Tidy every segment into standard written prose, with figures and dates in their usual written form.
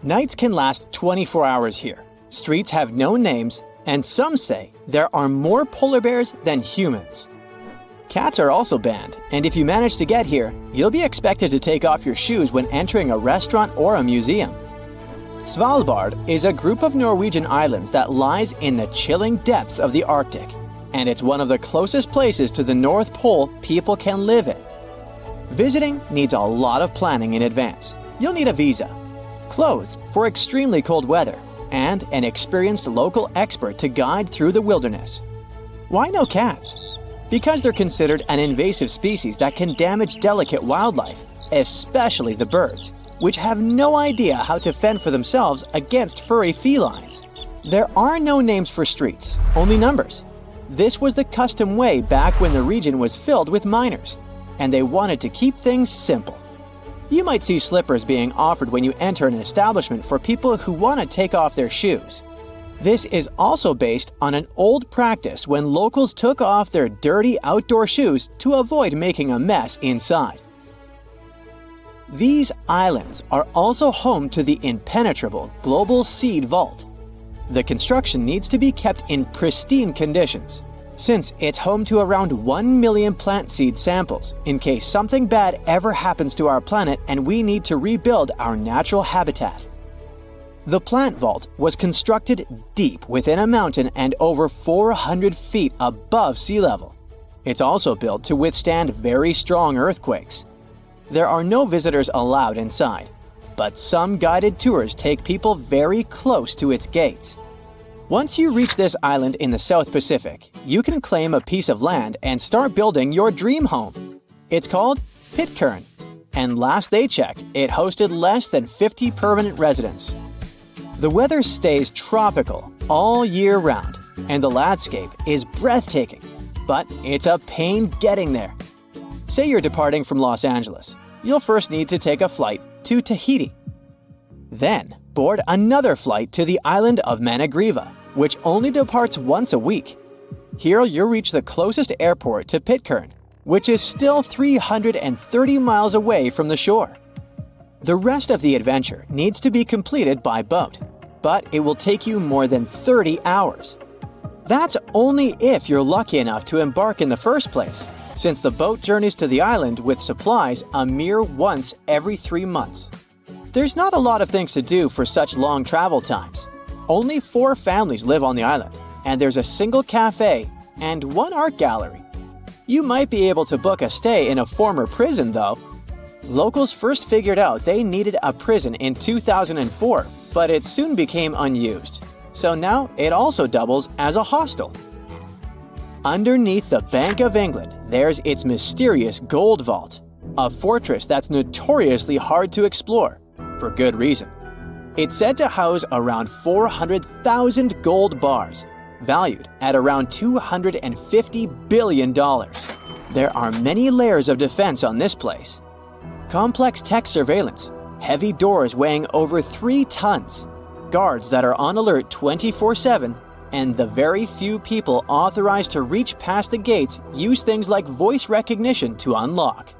Nights can last 24 hours here. Streets have no names, and some say there are more polar bears than humans. Cats are also banned, and if you manage to get here, you'll be expected to take off your shoes when entering a restaurant or a museum. Svalbard is a group of Norwegian islands that lies in the chilling depths of the Arctic, and it's one of the closest places to the North Pole people can live in. Visiting needs a lot of planning in advance. You'll need a visa, clothes for extremely cold weather, and an experienced local expert to guide through the wilderness. Why no cats? Because they're considered an invasive species that can damage delicate wildlife, especially the birds, which have no idea how to fend for themselves against furry felines. There are no names for streets, only numbers. This was the custom way back when the region was filled with miners, and they wanted to keep things simple. You might see slippers being offered when you enter an establishment for people who want to take off their shoes. This is also based on an old practice when locals took off their dirty outdoor shoes to avoid making a mess inside. These islands are also home to the impenetrable global seed vault. The construction needs to be kept in pristine conditions, since it's home to around 1 million plant seed samples in case something bad ever happens to our planet and we need to rebuild our natural habitat. The plant vault was constructed deep within a mountain and over 400 feet above sea level. It's also built to withstand very strong earthquakes. There are no visitors allowed inside, but some guided tours take people very close to its gates. Once you reach this island in the South Pacific, you can claim a piece of land and start building your dream home. It's called Pitcairn, and last they checked, it hosted less than 50 permanent residents. The weather stays tropical all year round, and the landscape is breathtaking, but it's a pain getting there. Say you're departing from Los Angeles. You'll first need to take a flight to Tahiti. Then, board another flight to the island of Managriva, which only departs once a week. Here you'll reach the closest airport to Pitcairn, which is still 330 miles away from the shore. The rest of the adventure needs to be completed by boat, but it will take you more than 30 hours. That's only if you're lucky enough to embark in the first place, since the boat journeys to the island with supplies a mere once every 3 months. There's not a lot of things to do for such long travel times. Only 4 families live on the island, and there's a single cafe and 1 art gallery. You might be able to book a stay in a former prison, though. Locals first figured out they needed a prison in 2004, but it soon became unused. So now it also doubles as a hostel. Underneath the Bank of England, there's its mysterious gold vault, a fortress that's notoriously hard to explore. For good reason. It's said to house around 400,000 gold bars, valued at around $250 billion. There are many layers of defense on this place. Complex tech surveillance, heavy doors weighing over 3 tons, guards that are on alert 24/7, and the very few people authorized to reach past the gates use things like voice recognition to unlock.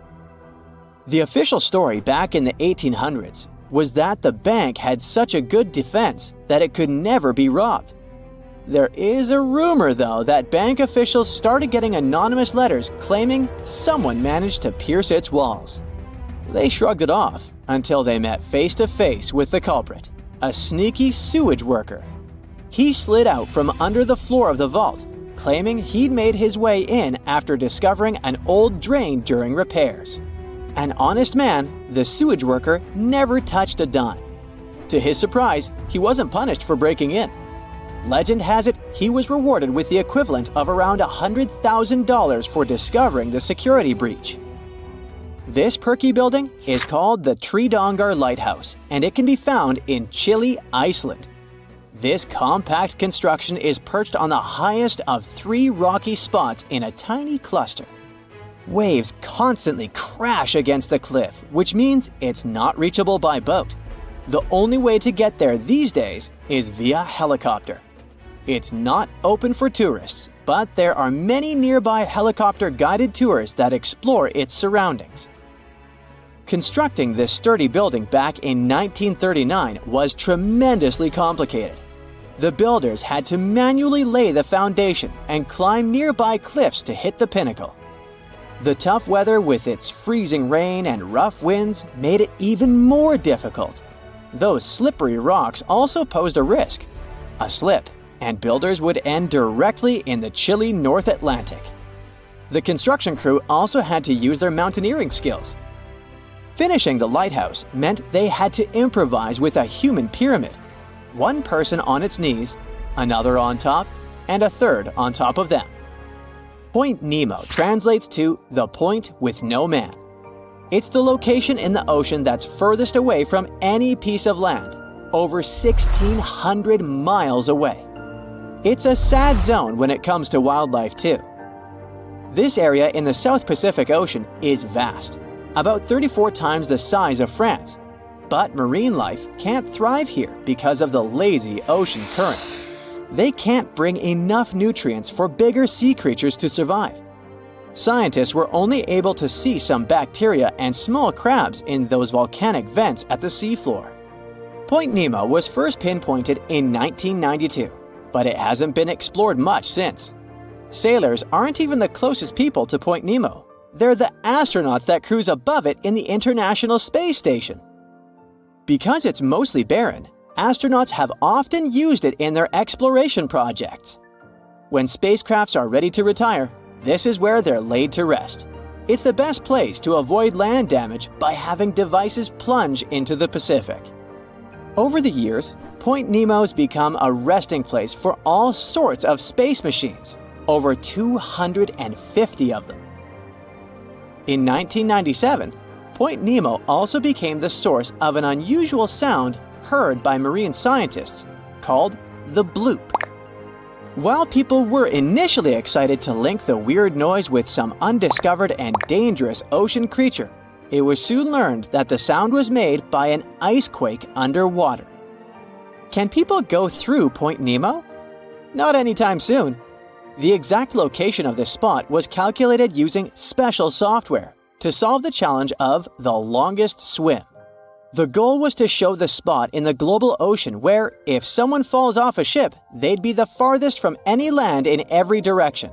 The official story back in the 1800s was that the bank had such a good defense that it could never be robbed. There is a rumor, though, that bank officials started getting anonymous letters claiming someone managed to pierce its walls. They shrugged it off until they met face to face with the culprit, a sneaky sewage worker. He slid out from under the floor of the vault, claiming he'd made his way in after discovering an old drain during repairs. An honest man, the sewage worker never touched a dime. To his surprise, he wasn't punished for breaking in. Legend has it he was rewarded with the equivalent of around $100,000 for discovering the security breach. This perky building is called the Thridarangar Lighthouse, and it can be found in chilly Iceland. This compact construction is perched on the highest of 3 rocky spots in a tiny cluster. Waves constantly crash against the cliff, which means it's not reachable by boat. The only way to get there these days is via helicopter. It's not open for tourists, but there are many nearby helicopter-guided tours that explore its surroundings. Constructing this sturdy building back in 1939 was tremendously complicated. The builders had to manually lay the foundation and climb nearby cliffs to hit the pinnacle. The tough weather with its freezing rain and rough winds made it even more difficult. Those slippery rocks also posed a risk. A slip, and builders would end directly in the chilly North Atlantic. The construction crew also had to use their mountaineering skills. Finishing the lighthouse meant they had to improvise with a human pyramid. One person on its knees, another on top, and a third on top of them. Point Nemo translates to the point with no man. It's the location in the ocean that's furthest away from any piece of land, over 1,600 miles away. It's a sad zone when it comes to wildlife too. This area in the South Pacific Ocean is vast, about 34 times the size of France. But marine life can't thrive here because of the lazy ocean currents. They can't bring enough nutrients for bigger sea creatures to survive. Scientists were only able to see some bacteria and small crabs in those volcanic vents at the seafloor. Point Nemo was first pinpointed in 1992, but it hasn't been explored much since. Sailors aren't even the closest people to Point Nemo. They're the astronauts that cruise above it in the International Space Station. Because it's mostly barren, astronauts have often used it in their exploration projects. When spacecrafts are ready to retire, this is where they're laid to rest. It's the best place to avoid land damage by having devices plunge into the Pacific. Over the years, Point Nemo's become a resting place for all sorts of space machines, over 250 of them. In 1997, Point Nemo also became the source of an unusual sound heard by marine scientists called the bloop. While people were initially excited to link the weird noise with some undiscovered and dangerous ocean creature, it was soon learned that the sound was made by an ice quake underwater. Can people go through Point Nemo? Not anytime soon. The exact location of this spot was calculated using special software to solve the challenge of the longest swim. The goal was to show the spot in the global ocean where, if someone falls off a ship, they'd be the farthest from any land in every direction.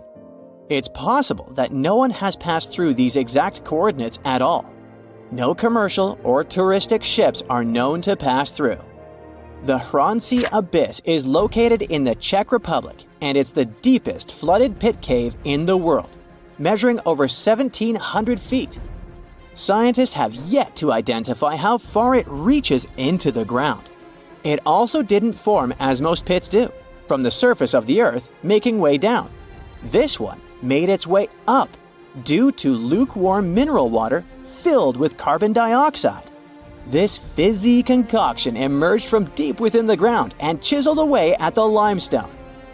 It's possible that no one has passed through these exact coordinates at all. No commercial or touristic ships are known to pass through. The Hranice Abyss is located in the Czech Republic, and it's the deepest flooded pit cave in the world, measuring over 1,700 feet. Scientists have yet to identify how far it reaches into the ground. It also didn't form as most pits do, from the surface of the Earth making way down. This one made its way up due to lukewarm mineral water filled with carbon dioxide. This fizzy concoction emerged from deep within the ground and chiseled away at the limestone.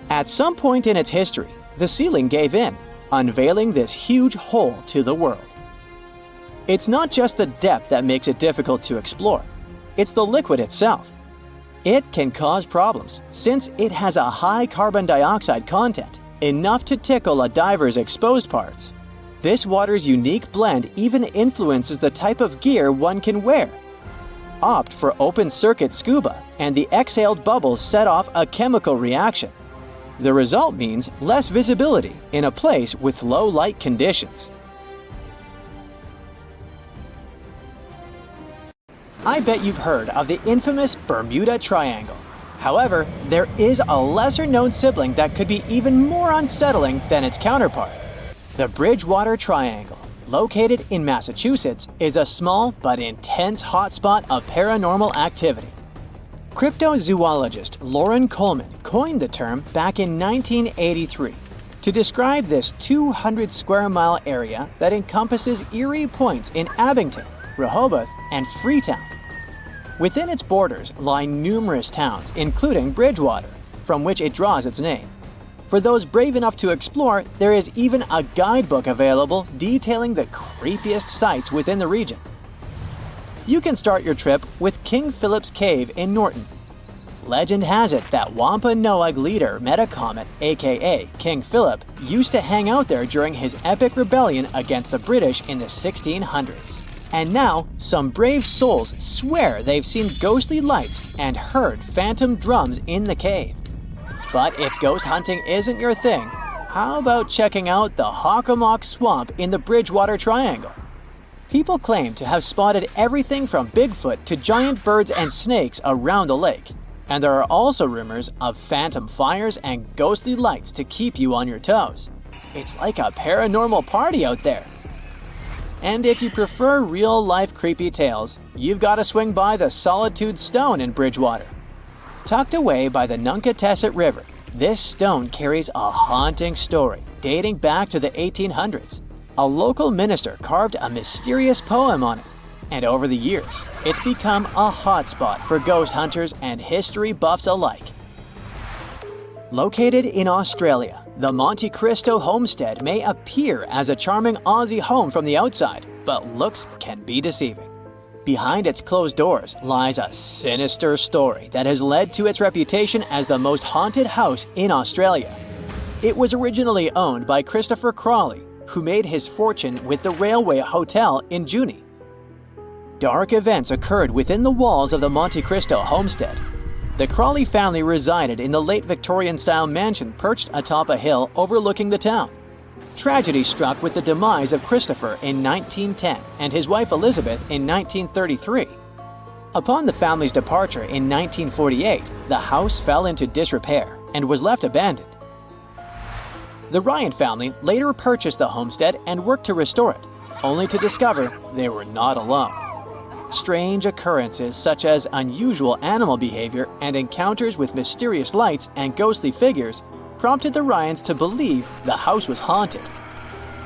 At some point in its history, the ceiling gave in, unveiling this huge hole to the world. It's not just the depth that makes it difficult to explore, it's the liquid itself. It can cause problems since it has a high carbon dioxide content, enough to tickle a diver's exposed parts. This water's unique blend even influences the type of gear one can wear. Opt for open-circuit scuba, and the exhaled bubbles set off a chemical reaction. The result means less visibility in a place with low light conditions. I bet you've heard of the infamous Bermuda Triangle. However, there is a lesser-known sibling that could be even more unsettling than its counterpart. The Bridgewater Triangle, located in Massachusetts, is a small but intense hotspot of paranormal activity. Cryptozoologist Lauren Coleman coined the term back in 1983 to describe this 200-square-mile area that encompasses eerie points in Abington, Rehoboth, and Freetown. Within its borders lie numerous towns, including Bridgewater, from which it draws its name. For those brave enough to explore, there is even a guidebook available detailing the creepiest sites within the region. You can start your trip with King Philip's Cave in Norton. Legend has it that Wampanoag leader Metacomet, aka King Philip, used to hang out there during his epic rebellion against the British in the 1600s. And now, some brave souls swear they've seen ghostly lights and heard phantom drums in the cave. But if ghost hunting isn't your thing, how about checking out the Hockomock Swamp in the Bridgewater Triangle? People claim to have spotted everything from Bigfoot to giant birds and snakes around the lake. And there are also rumors of phantom fires and ghostly lights to keep you on your toes. It's like a paranormal party out there. And if you prefer real-life creepy tales, you've got to swing by the Solitude Stone in Bridgewater. Tucked away by the Nunkatesset River, this stone carries a haunting story dating back to the 1800s. A local minister carved a mysterious poem on it, and over the years, it's become a hotspot for ghost hunters and history buffs alike. Located in Australia, the Monte Cristo homestead may appear as a charming Aussie home from the outside, but looks can be deceiving. Behind its closed doors lies a sinister story that has led to its reputation as the most haunted house in Australia. It was originally owned by Christopher Crawley, who made his fortune with the Railway Hotel in Junee. Dark events occurred within the walls of the Monte Cristo homestead. The Crawley family resided in the late Victorian-style mansion perched atop a hill overlooking the town. Tragedy struck with the demise of Christopher in 1910 and his wife Elizabeth in 1933. Upon the family's departure in 1948, the house fell into disrepair and was left abandoned. The Ryan family later purchased the homestead and worked to restore it, only to discover they were not alone. Strange occurrences such as unusual animal behavior and encounters with mysterious lights and ghostly figures prompted the Ryans to believe the house was haunted.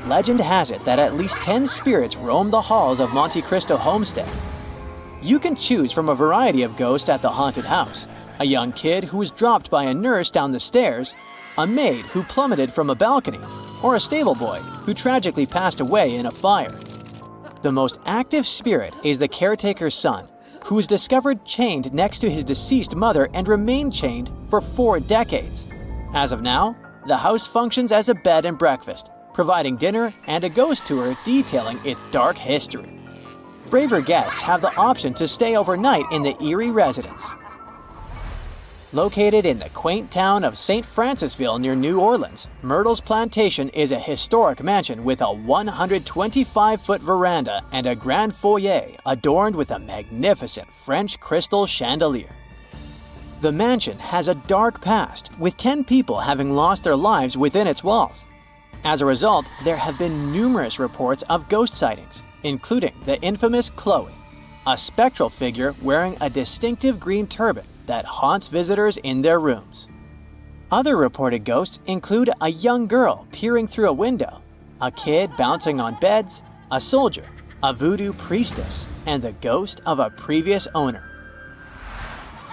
Legend has it that at least 10 spirits roam the halls of Monte Cristo homestead. You can choose from a variety of ghosts at the haunted house: a young kid who was dropped by a nurse down the stairs, a maid who plummeted from a balcony, or a stable boy who tragically passed away in a fire. The most active spirit is the caretaker's son, who was discovered chained next to his deceased mother and remained chained for 4 decades. As of now, the house functions as a bed and breakfast, providing dinner and a ghost tour detailing its dark history. Braver guests have the option to stay overnight in the eerie residence. Located in the quaint town of St. Francisville near New Orleans, Myrtles Plantation is a historic mansion with a 125-foot veranda and a grand foyer adorned with a magnificent French crystal chandelier. The mansion has a dark past, with 10 people having lost their lives within its walls. As a result, there have been numerous reports of ghost sightings, including the infamous Chloe, a spectral figure wearing a distinctive green turban that haunts visitors in their rooms. Other reported ghosts include a young girl peering through a window, a kid bouncing on beds, a soldier, a voodoo priestess, and the ghost of a previous owner.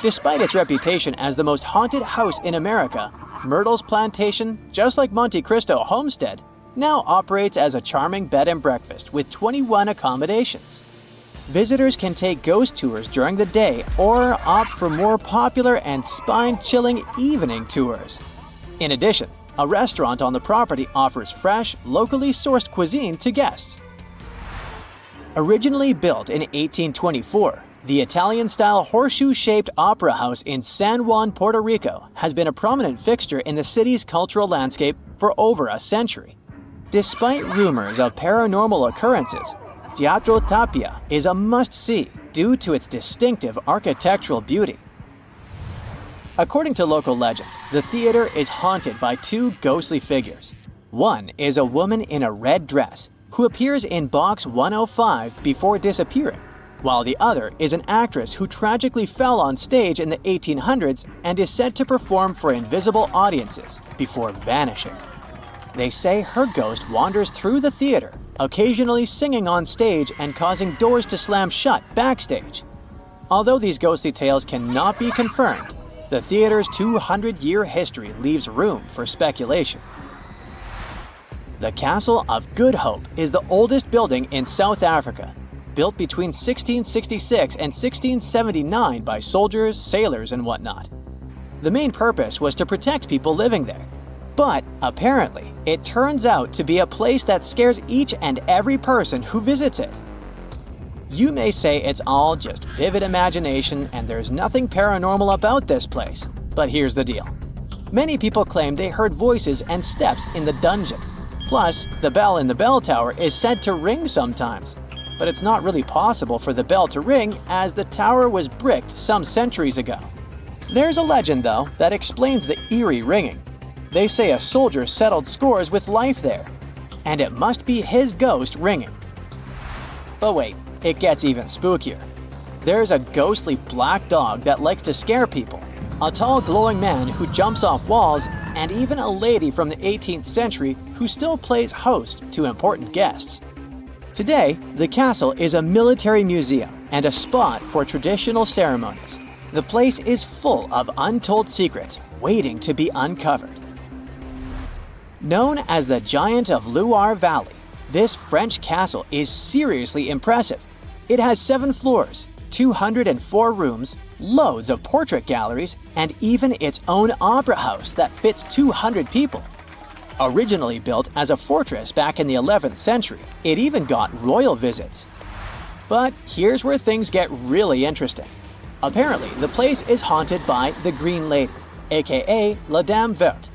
Despite its reputation as the most haunted house in America, Myrtles Plantation, just like Monte Cristo Homestead, now operates as a charming bed and breakfast with 21 accommodations. Visitors can take ghost tours during the day or opt for more popular and spine-chilling evening tours. In addition, a restaurant on the property offers fresh, locally sourced cuisine to guests. Originally built in 1824, the Italian-style horseshoe-shaped opera house in San Juan, Puerto Rico has been a prominent fixture in the city's cultural landscape for over a century. Despite rumors of paranormal occurrences, Teatro Tapia is a must-see due to its distinctive architectural beauty. According to local legend, the theater is haunted by 2 ghostly figures. One is a woman in a red dress who appears in box 105 before disappearing, while the other is an actress who tragically fell on stage in the 1800s and is said to perform for invisible audiences before vanishing. They say her ghost wanders through the theater, occasionally singing on stage and causing doors to slam shut backstage. Although these ghostly tales cannot be confirmed, the theater's 200-year history leaves room for speculation. The Castle of Good Hope is the oldest building in South Africa, built between 1666 and 1679 by soldiers, sailors, and whatnot. The main purpose was to protect people living there. But apparently, it turns out to be a place that scares each and every person who visits it. You may say it's all just vivid imagination and there's nothing paranormal about this place, but here's the deal. Many people claim they heard voices and steps in the dungeon. Plus, the bell in the bell tower is said to ring sometimes. But it's not really possible for the bell to ring as the tower was bricked some centuries ago. There's a legend, though, that explains the eerie ringing. They say a soldier settled scores with life there, and it must be his ghost ringing. But wait, it gets even spookier. There's a ghostly black dog that likes to scare people, a tall glowing man who jumps off walls, and even a lady from the 18th century who still plays host to important guests. Today, the castle is a military museum and a spot for traditional ceremonies. The place is full of untold secrets waiting to be uncovered. Known as the Giant of Loire Valley, this French castle is seriously impressive. It has 7 floors, 204 rooms, loads of portrait galleries, and even its own opera house that fits 200 people. Originally built as a fortress back in the 11th century, it even got royal visits. But here's where things get really interesting. Apparently, the place is haunted by the Green Lady, aka La Dame Verte.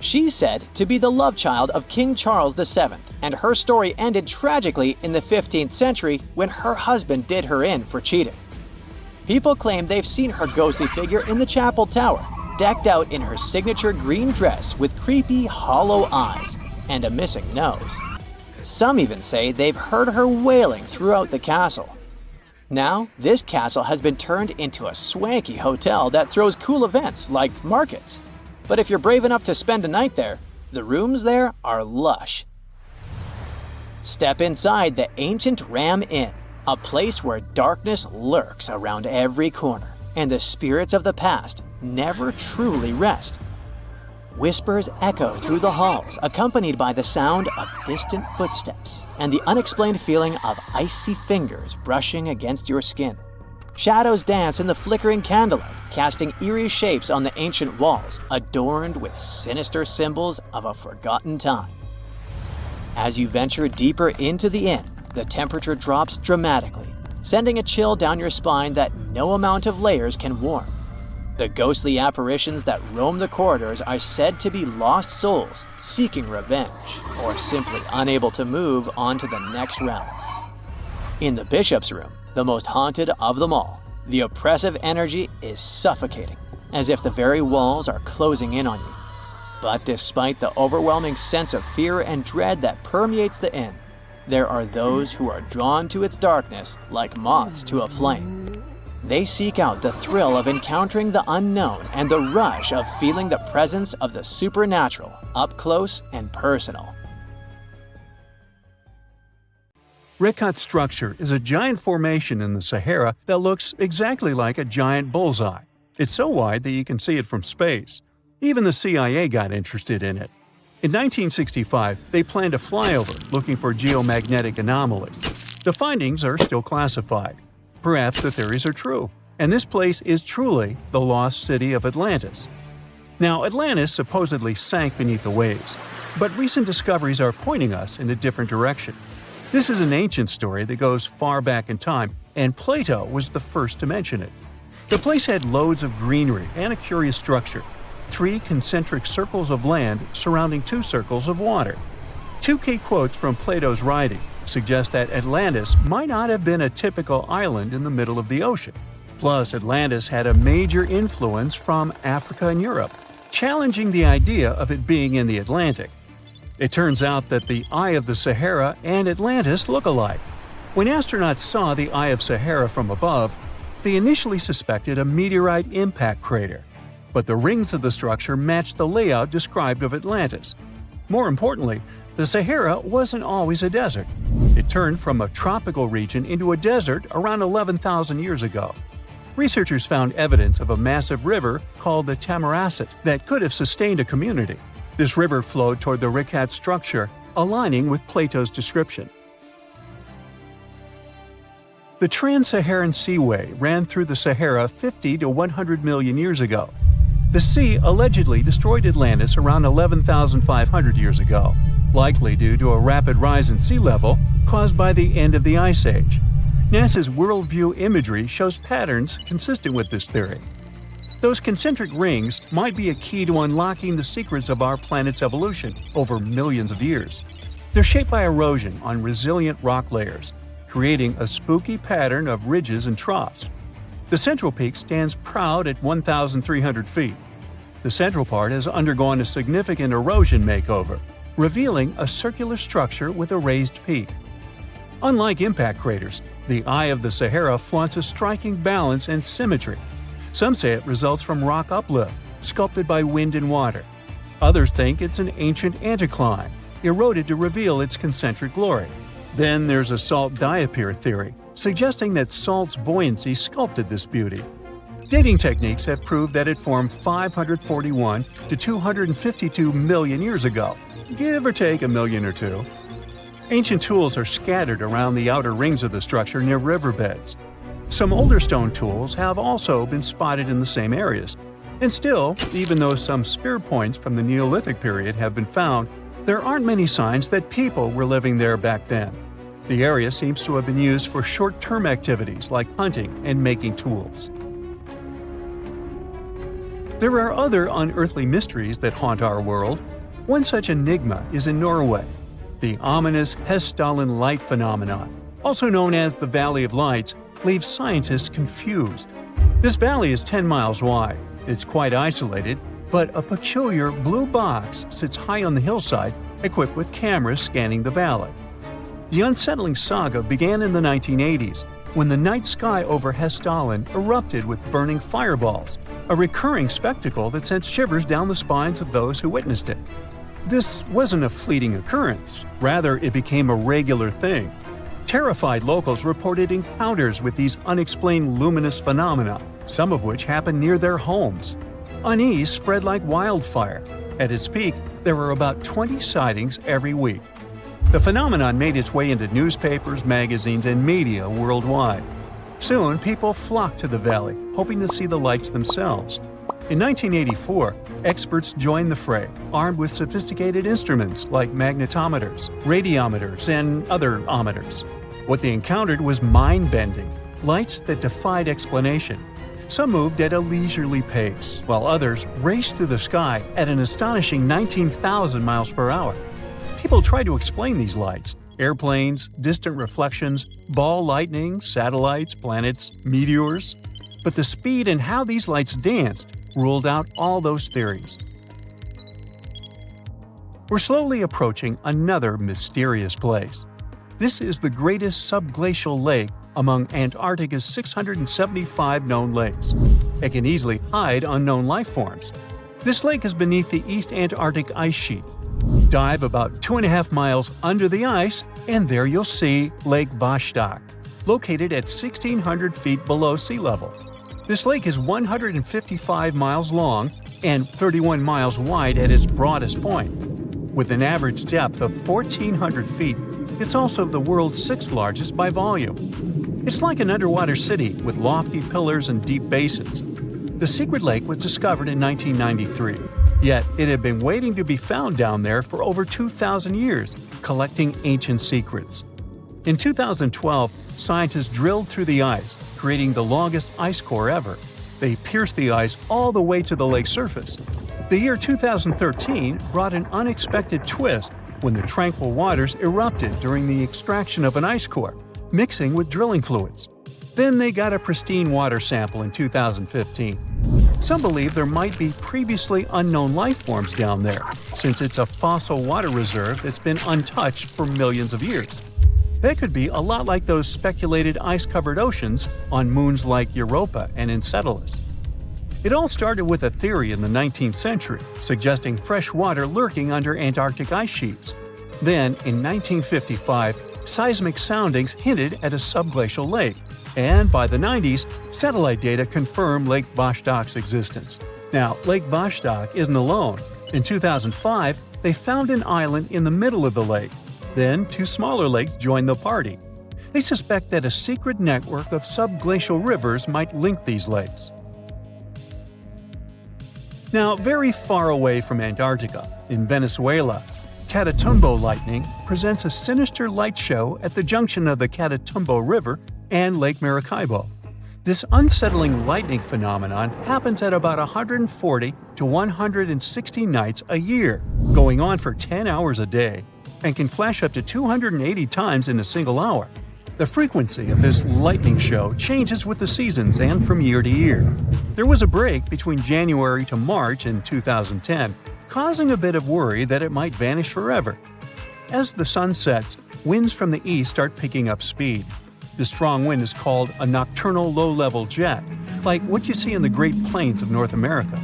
She's said to be the love child of King Charles VII, and her story ended tragically in the 15th century when her husband did her in for cheating. People claim they've seen her ghostly figure in the chapel tower, decked out in her signature green dress with creepy, hollow eyes and a missing nose. Some even say they've heard her wailing throughout the castle. Now, this castle has been turned into a swanky hotel that throws cool events like markets. But if you're brave enough to spend a night there, the rooms there are lush. Step inside the ancient Ram Inn, a place where darkness lurks around every corner, and the spirits of the past never truly rest. Whispers echo through the halls, accompanied by the sound of distant footsteps and the unexplained feeling of icy fingers brushing against your skin. Shadows dance in the flickering candlelight, casting eerie shapes on the ancient walls, adorned with sinister symbols of a forgotten time. As you venture deeper into the inn, the temperature drops dramatically, sending a chill down your spine that no amount of layers can warm. The ghostly apparitions that roam the corridors are said to be lost souls seeking revenge, or simply unable to move on to the next realm. In the bishop's room, the most haunted of them all, the oppressive energy is suffocating, as if the very walls are closing in on you. But despite the overwhelming sense of fear and dread that permeates the inn, there are those who are drawn to its darkness like moths to a flame. They seek out the thrill of encountering the unknown and the rush of feeling the presence of the supernatural up close and personal. Rikat structure is a giant formation in the Sahara that looks exactly like a giant bullseye. It's so wide that you can see it from space. Even the CIA got interested in it. In 1965, they planned a flyover looking for geomagnetic anomalies. The findings are still classified. Perhaps the theories are true, and this place is truly the lost city of Atlantis. Now, Atlantis supposedly sank beneath the waves, but recent discoveries are pointing us in a different direction. This is an ancient story that goes far back in time, and Plato was the first to mention it. The place had loads of greenery and a curious structure: 3 concentric circles of land surrounding 2 circles of water. 2 key quotes from Plato's writing suggest that Atlantis might not have been a typical island in the middle of the ocean. Plus, Atlantis had a major influence from Africa and Europe, challenging the idea of it being in the Atlantic. It turns out that the Eye of the Sahara and Atlantis look alike. When astronauts saw the Eye of Sahara from above, they initially suspected a meteorite impact crater, but the rings of the structure matched the layout described of Atlantis. More importantly, the Sahara wasn't always a desert. It turned from a tropical region into a desert around 11,000 years ago. Researchers found evidence of a massive river called the Tamaracet that could have sustained a community. This river flowed toward the Rikat structure, aligning with Plato's description. The Trans-Saharan Seaway ran through the Sahara 50 to 100 million years ago. The sea allegedly destroyed Atlantis around 11,500 years ago, likely due to a rapid rise in sea level caused by the end of the Ice Age. NASA's worldview imagery shows patterns consistent with this theory. Those concentric rings might be a key to unlocking the secrets of our planet's evolution over millions of years. They're shaped by erosion on resilient rock layers, creating a spooky pattern of ridges and troughs. The central peak stands proud at 1,300 feet. The central part has undergone a significant erosion makeover, revealing a circular structure with a raised peak. Unlike impact craters, the Eye of the Sahara flaunts a striking balance and symmetry. Some say it results from rock uplift, sculpted by wind and water. Others think it's an ancient anticline, eroded to reveal its concentric glory. Then there's a salt diapir theory, suggesting that salt's buoyancy sculpted this beauty. Dating techniques have proved that it formed 541 to 252 million years ago, give or take a million or two. Ancient tools are scattered around the outer rings of the structure near riverbeds. Some older stone tools have also been spotted in the same areas. And still, even though some spear points from the Neolithic period have been found, there aren't many signs that people were living there back then. The area seems to have been used for short-term activities like hunting and making tools. There are other unearthly mysteries that haunt our world. One such enigma is in Norway, the ominous Hessdalen light phenomenon, also known as the Valley of Lights, leaves scientists confused. This valley is 10 miles wide. It's quite isolated, but a peculiar blue box sits high on the hillside, equipped with cameras scanning the valley. The unsettling saga began in the 1980s, when the night sky over Hessdalen erupted with burning fireballs, a recurring spectacle that sent shivers down the spines of those who witnessed it. This wasn't a fleeting occurrence, rather it became a regular thing. Terrified locals reported encounters with these unexplained luminous phenomena, some of which happened near their homes. Unease spread like wildfire. At its peak, there were about 20 sightings every week. The phenomenon made its way into newspapers, magazines, and media worldwide. Soon, people flocked to the valley, hoping to see the lights themselves. In 1984, experts joined the fray, armed with sophisticated instruments like magnetometers, radiometers, and other ometers. What they encountered was mind-bending, lights that defied explanation. Some moved at a leisurely pace, while others raced through the sky at an astonishing 19,000 miles per hour. People tried to explain these lights: airplanes, distant reflections, ball lightning, satellites, planets, meteors. But the speed and how these lights danced ruled out all those theories. We're slowly approaching another mysterious place. This is the greatest subglacial lake among Antarctica's 675 known lakes. It can easily hide unknown life forms. This lake is beneath the East Antarctic ice sheet. Dive about 2.5 miles under the ice, and there you'll see Lake Vostok, located at 1,600 feet below sea level. This lake is 155 miles long and 31 miles wide at its broadest point. With an average depth of 1,400 feet, it's also the world's sixth largest by volume. It's like an underwater city with lofty pillars and deep basins. The secret lake was discovered in 1993, yet it had been waiting to be found down there for over 2,000 years, collecting ancient secrets. In 2012, scientists drilled through the ice, creating the longest ice core ever. They pierced the ice all the way to the lake's surface. The year 2013 brought an unexpected twist when the tranquil waters erupted during the extraction of an ice core, mixing with drilling fluids. Then they got a pristine water sample in 2015. Some believe there might be previously unknown life forms down there, since it's a fossil water reserve that's been untouched for millions of years. They could be a lot like those speculated ice-covered oceans on moons like Europa and Enceladus. It all started with a theory in the 19th century, suggesting fresh water lurking under Antarctic ice sheets. Then, in 1955, seismic soundings hinted at a subglacial lake, and by the 90s, satellite data confirmed Lake Vostok's existence. Now, Lake Vostok isn't alone. In 2005, they found an island in the middle of the lake. Then, two smaller lakes joined the party. They suspect that a secret network of subglacial rivers might link these lakes. Now, very far away from Antarctica, in Venezuela, Catatumbo lightning presents a sinister light show at the junction of the Catatumbo River and Lake Maracaibo. This unsettling lightning phenomenon happens at about 140 to 160 nights a year, going on for 10 hours a day, and can flash up to 280 times in a single hour. The frequency of this lightning show changes with the seasons and from year to year. There was a break between January to March in 2010, causing a bit of worry that it might vanish forever. As the sun sets, winds from the east start picking up speed. The strong wind is called a nocturnal low-level jet, like what you see in the Great Plains of North America.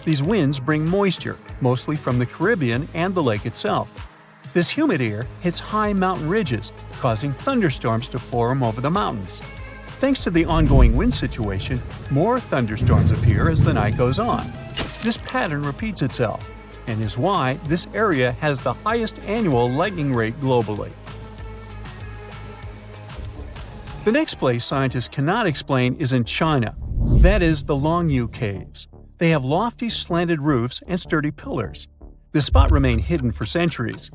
These winds bring moisture, mostly from the Caribbean and the lake itself. This humid air hits high mountain ridges, causing thunderstorms to form over the mountains. Thanks to the ongoing wind situation, more thunderstorms appear as the night goes on. This pattern repeats itself, and is why this area has the highest annual lightning rate globally. The next place scientists cannot explain is in China. That is the Longyou caves. They have lofty slanted roofs and sturdy pillars. The spot remained hidden for centuries.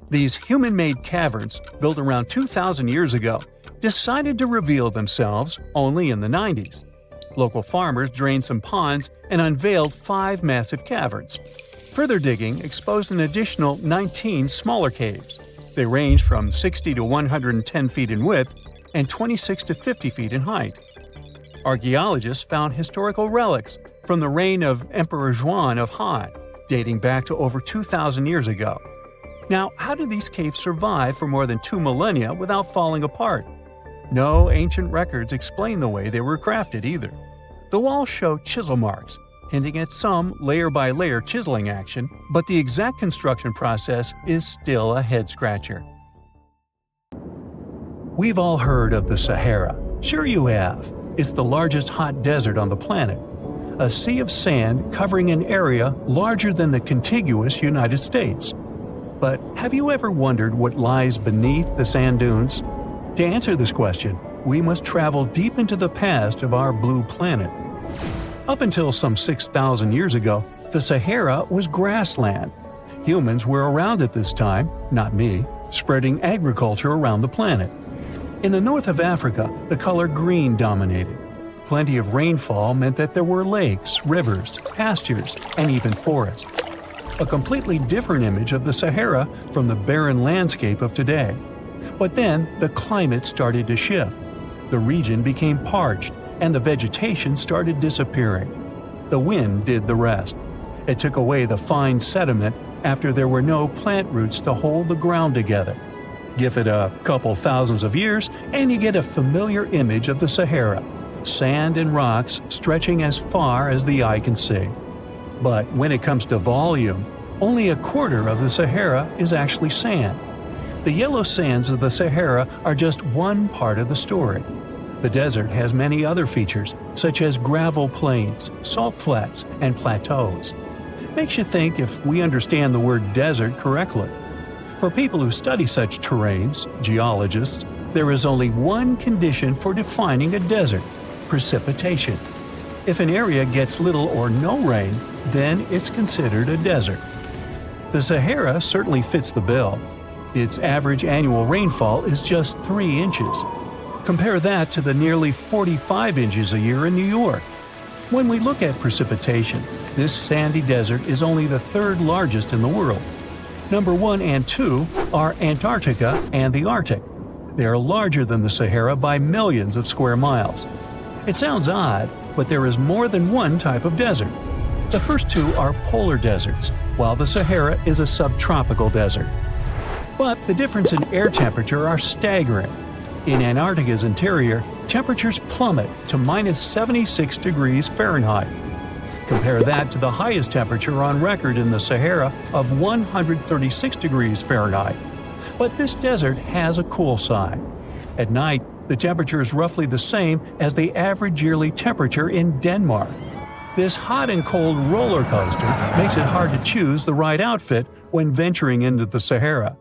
These human-made caverns, built around 2,000 years ago, decided to reveal themselves only in the 90s. Local farmers drained some ponds and unveiled 5 massive caverns. Further digging exposed an additional 19 smaller caves. They range from 60 to 110 feet in width and 26 to 50 feet in height. Archaeologists found historical relics from the reign of Emperor Zhuan of Han, dating back to over 2,000 years ago. Now, how did these caves survive for more than 2 millennia without falling apart? No ancient records explain the way they were crafted either. The walls show chisel marks, hinting at some layer-by-layer chiseling action, but the exact construction process is still a head-scratcher. We've all heard of the Sahara. Sure you have. It's the largest hot desert on the planet. A sea of sand covering an area larger than the contiguous United States. But have you ever wondered what lies beneath the sand dunes? To answer this question, we must travel deep into the past of our blue planet. Up until some 6,000 years ago, the Sahara was grassland. Humans were around at this time, not me, spreading agriculture around the planet. In the north of Africa, the color green dominated. Plenty of rainfall meant that there were lakes, rivers, pastures, and even forests. A completely different image of the Sahara from the barren landscape of today. But then, the climate started to shift. The region became parched, and the vegetation started disappearing. The wind did the rest. It took away the fine sediment after there were no plant roots to hold the ground together. Give it a couple thousands of years, and you get a familiar image of the Sahara. Sand and rocks stretching as far as the eye can see. But when it comes to volume, only a quarter of the Sahara is actually sand. The yellow sands of the Sahara are just one part of the story. The desert has many other features, such as gravel plains, salt flats, and plateaus. Makes you think if we understand the word desert correctly. For people who study such terrains, geologists, there is only one condition for defining a desert: precipitation. If an area gets little or no rain, then it's considered a desert. The Sahara certainly fits the bill. Its average annual rainfall is just 3 inches. Compare that to the nearly 45 inches a year in New York. When we look at precipitation, this sandy desert is only the 3rd largest in the world. Number 1 and 2 are Antarctica and the Arctic. They are larger than the Sahara by millions of square miles. It sounds odd, but there is more than one type of desert. The first 2 are polar deserts, while the Sahara is a subtropical desert. But the difference in air temperature are staggering. In Antarctica's interior, temperatures plummet to minus 76 degrees Fahrenheit. Compare that to the highest temperature on record in the Sahara of 136 degrees Fahrenheit. But this desert has a cool side. At night, the temperature is roughly the same as the average yearly temperature in Denmark. This hot and cold roller coaster makes it hard to choose the right outfit when venturing into the Sahara.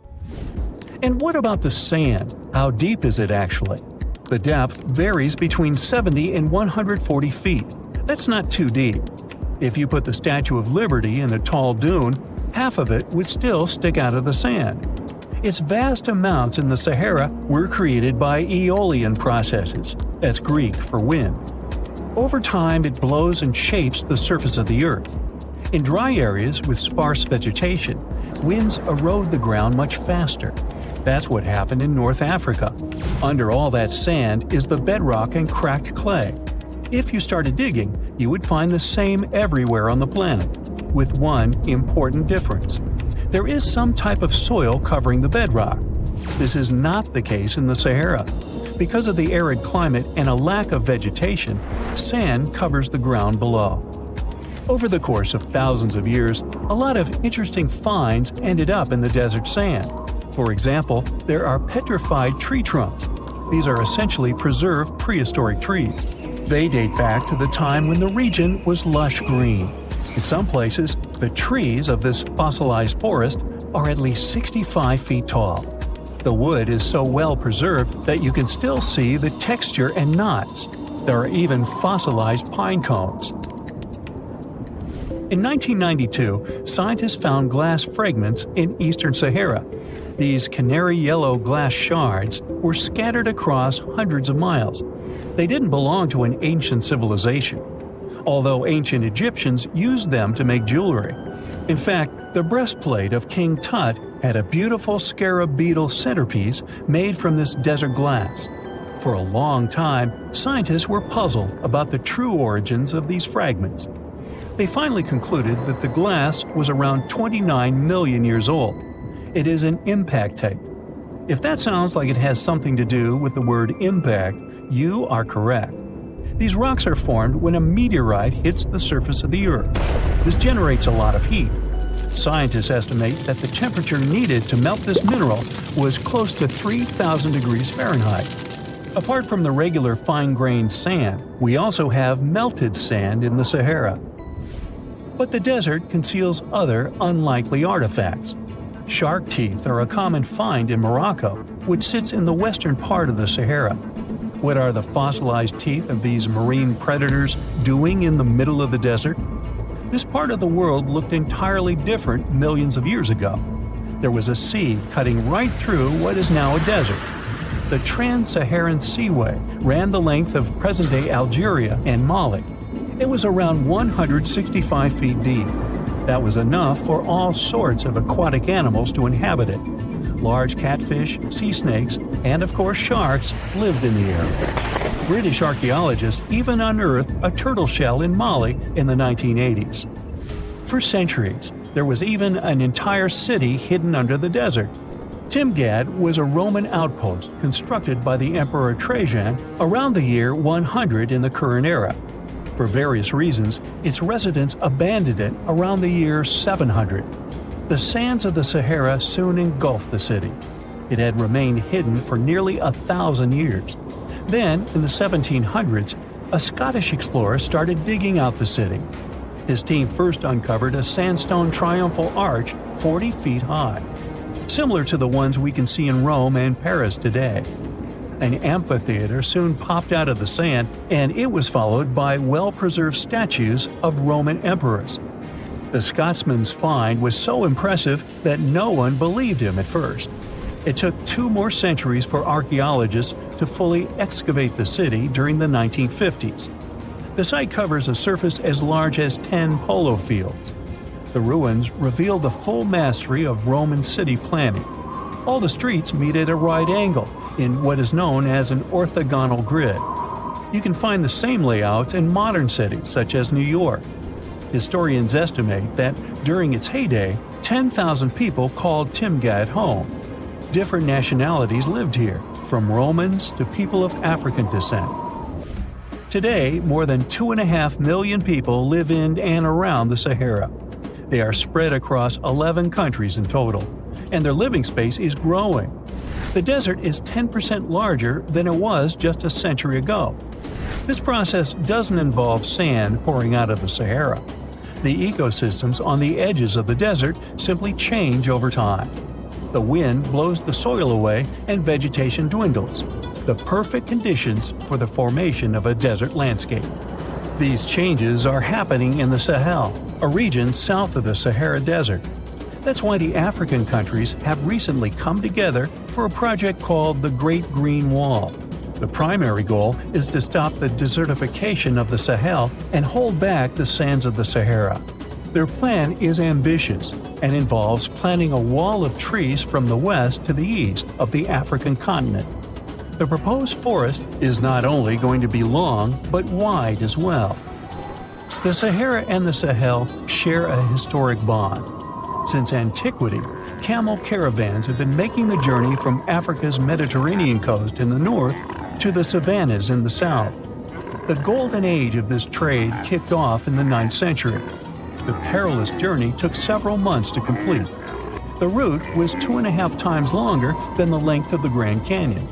And what about the sand? How deep is it actually? The depth varies between 70 and 140 feet. That's not too deep. If you put the Statue of Liberty in a tall dune, half of it would still stick out of the sand. Its vast amounts in the Sahara were created by aeolian processes, that's Greek for wind. Over time, it blows and shapes the surface of the earth. In dry areas with sparse vegetation, winds erode the ground much faster. That's what happened in North Africa. Under all that sand is the bedrock and cracked clay. If you started digging, you would find the same everywhere on the planet, with one important difference. There is some type of soil covering the bedrock. This is not the case in the Sahara. Because of the arid climate and a lack of vegetation, sand covers the ground below. Over the course of thousands of years, a lot of interesting finds ended up in the desert sand. For example, there are petrified tree trunks. These are essentially preserved prehistoric trees. They date back to the time when the region was lush green. In some places, the trees of this fossilized forest are at least 65 feet tall. The wood is so well preserved that you can still see the texture and knots. There are even fossilized pine cones. In 1992, scientists found glass fragments in eastern Sahara. These canary yellow glass shards were scattered across hundreds of miles. They didn't belong to an ancient civilization, although ancient Egyptians used them to make jewelry. In fact, the breastplate of King Tut had a beautiful scarab beetle centerpiece made from this desert glass. For a long time, scientists were puzzled about the true origins of these fragments. They finally concluded that the glass was around 29 million years old. It is an impact tape. If that sounds like it has something to do with the word impact, you are correct. These rocks are formed when a meteorite hits the surface of the Earth. This generates a lot of heat. Scientists estimate that the temperature needed to melt this mineral was close to 3,000 degrees Fahrenheit. Apart from the regular fine-grained sand, we also have melted sand in the Sahara. But the desert conceals other unlikely artifacts. Shark teeth are a common find in Morocco, which sits in the western part of the Sahara. What are the fossilized teeth of these marine predators doing in the middle of the desert? This part of the world looked entirely different millions of years ago. There was a sea cutting right through what is now a desert. The Trans-Saharan Seaway ran the length of present-day Algeria and Mali. It was around 165 feet deep. That was enough for all sorts of aquatic animals to inhabit it. Large catfish, sea snakes, and of course sharks lived in the area. British archaeologists even unearthed a turtle shell in Mali in the 1980s. For centuries, there was even an entire city hidden under the desert. Timgad was a Roman outpost constructed by the Emperor Trajan around the year 100 in the current era. For various reasons, its residents abandoned it around the year 700. The sands of the Sahara soon engulfed the city. It had remained hidden for nearly 1,000 years. Then, in the 1700s, a Scottish explorer started digging out the city. His team first uncovered a sandstone triumphal arch 40 feet high, similar to the ones we can see in Rome and Paris today. An amphitheater soon popped out of the sand, and it was followed by well-preserved statues of Roman emperors. The Scotsman's find was so impressive that no one believed him at first. It took 2 more centuries for archaeologists to fully excavate the city during the 1950s. The site covers a surface as large as 10 polo fields. The ruins reveal the full mastery of Roman city planning. All the streets meet at a right angle in what is known as an orthogonal grid. You can find the same layout in modern cities such as New York. Historians estimate that during its heyday, 10,000 people called Timgad home. Different nationalities lived here, from Romans to people of African descent. Today, more than 2.5 million people live in and around the Sahara. They are spread across 11 countries in total, and their living space is growing. The desert is 10% larger than it was just a century ago. This process doesn't involve sand pouring out of the Sahara. The ecosystems on the edges of the desert simply change over time. The wind blows the soil away and vegetation dwindles. The perfect conditions for the formation of a desert landscape. These changes are happening in the Sahel, a region south of the Sahara Desert. That's why the African countries have recently come together for a project called the Great Green Wall. The primary goal is to stop the desertification of the Sahel and hold back the sands of the Sahara. Their plan is ambitious and involves planting a wall of trees from the west to the east of the African continent. The proposed forest is not only going to be long, but wide as well. The Sahara and the Sahel share a historic bond. Since antiquity, camel caravans have been making the journey from Africa's Mediterranean coast in the north to the savannas in the south. The golden age of this trade kicked off in the 9th century. The perilous journey took several months to complete. The route was 2.5 times longer than the length of the Grand Canyon.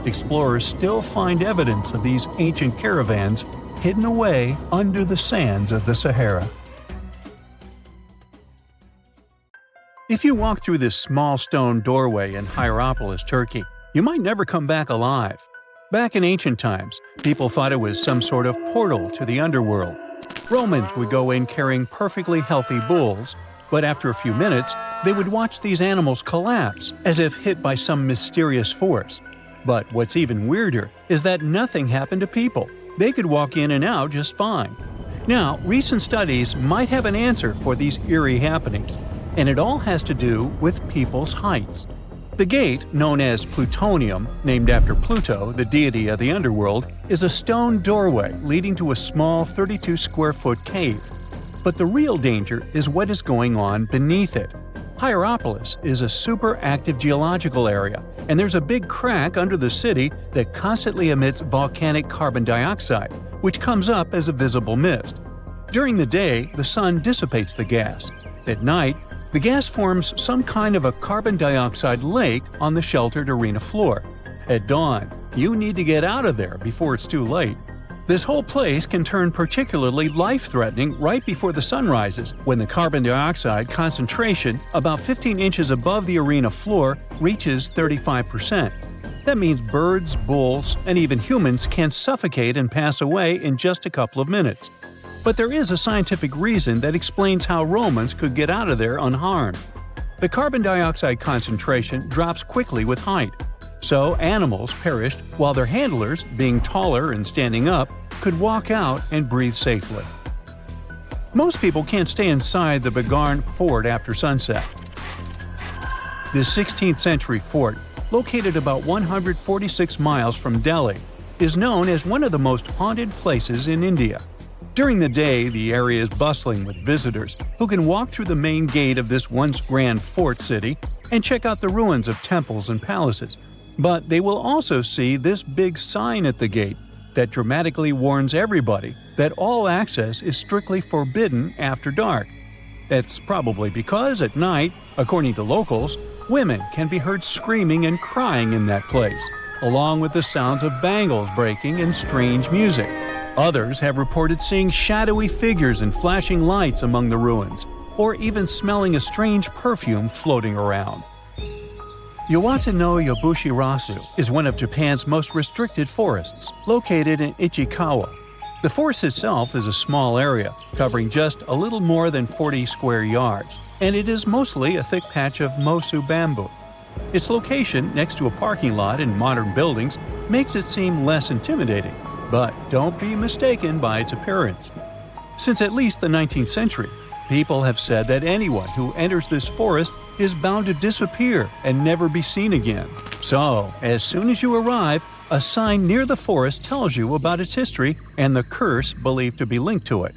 Explorers still find evidence of these ancient caravans hidden away under the sands of the Sahara. If you walk through this small stone doorway in Hierapolis, Turkey, you might never come back alive. Back in ancient times, people thought it was some sort of portal to the underworld. Romans would go in carrying perfectly healthy bulls, but after a few minutes, they would watch these animals collapse as if hit by some mysterious force. But what's even weirder is that nothing happened to people. They could walk in and out just fine. Now, recent studies might have an answer for these eerie happenings, and it all has to do with people's heights. The gate, known as Plutonium, named after Pluto, the deity of the underworld, is a stone doorway leading to a small 32-square-foot cave. But the real danger is what is going on beneath it. Hierapolis is a super active geological area, and there's a big crack under the city that constantly emits volcanic carbon dioxide, which comes up as a visible mist. During the day, the sun dissipates the gas. At night, the gas forms some kind of a carbon dioxide lake on the sheltered arena floor. At dawn, you need to get out of there before it's too late. This whole place can turn particularly life-threatening right before the sun rises, when the carbon dioxide concentration, about 15 inches above the arena floor, reaches 35%. That means birds, bulls, and even humans can suffocate and pass away in just a couple of minutes. But there is a scientific reason that explains how Romans could get out of there unharmed. The carbon dioxide concentration drops quickly with height. So animals perished while their handlers, being taller and standing up, could walk out and breathe safely. Most people can't stay inside the Bhangarh Fort after sunset. This 16th century fort, located about 146 miles from Delhi, is known as one of the most haunted places in India. During the day, the area is bustling with visitors who can walk through the main gate of this once grand fort city and check out the ruins of temples and palaces. But they will also see this big sign at the gate that dramatically warns everybody that all access is strictly forbidden after dark. That's probably because at night, according to locals, women can be heard screaming and crying in that place, along with the sounds of bangles breaking and strange music. Others have reported seeing shadowy figures and flashing lights among the ruins, or even smelling a strange perfume floating around. Yawata no Yabushirasu is one of Japan's most restricted forests, located in Ichikawa. The forest itself is a small area, covering just a little more than 40 square yards, and it is mostly a thick patch of mosu bamboo. Its location next to a parking lot and modern buildings makes it seem less intimidating, but don't be mistaken by its appearance. Since at least the 19th century, people have said that anyone who enters this forest is bound to disappear and never be seen again. So, as soon as you arrive, a sign near the forest tells you about its history and the curse believed to be linked to it.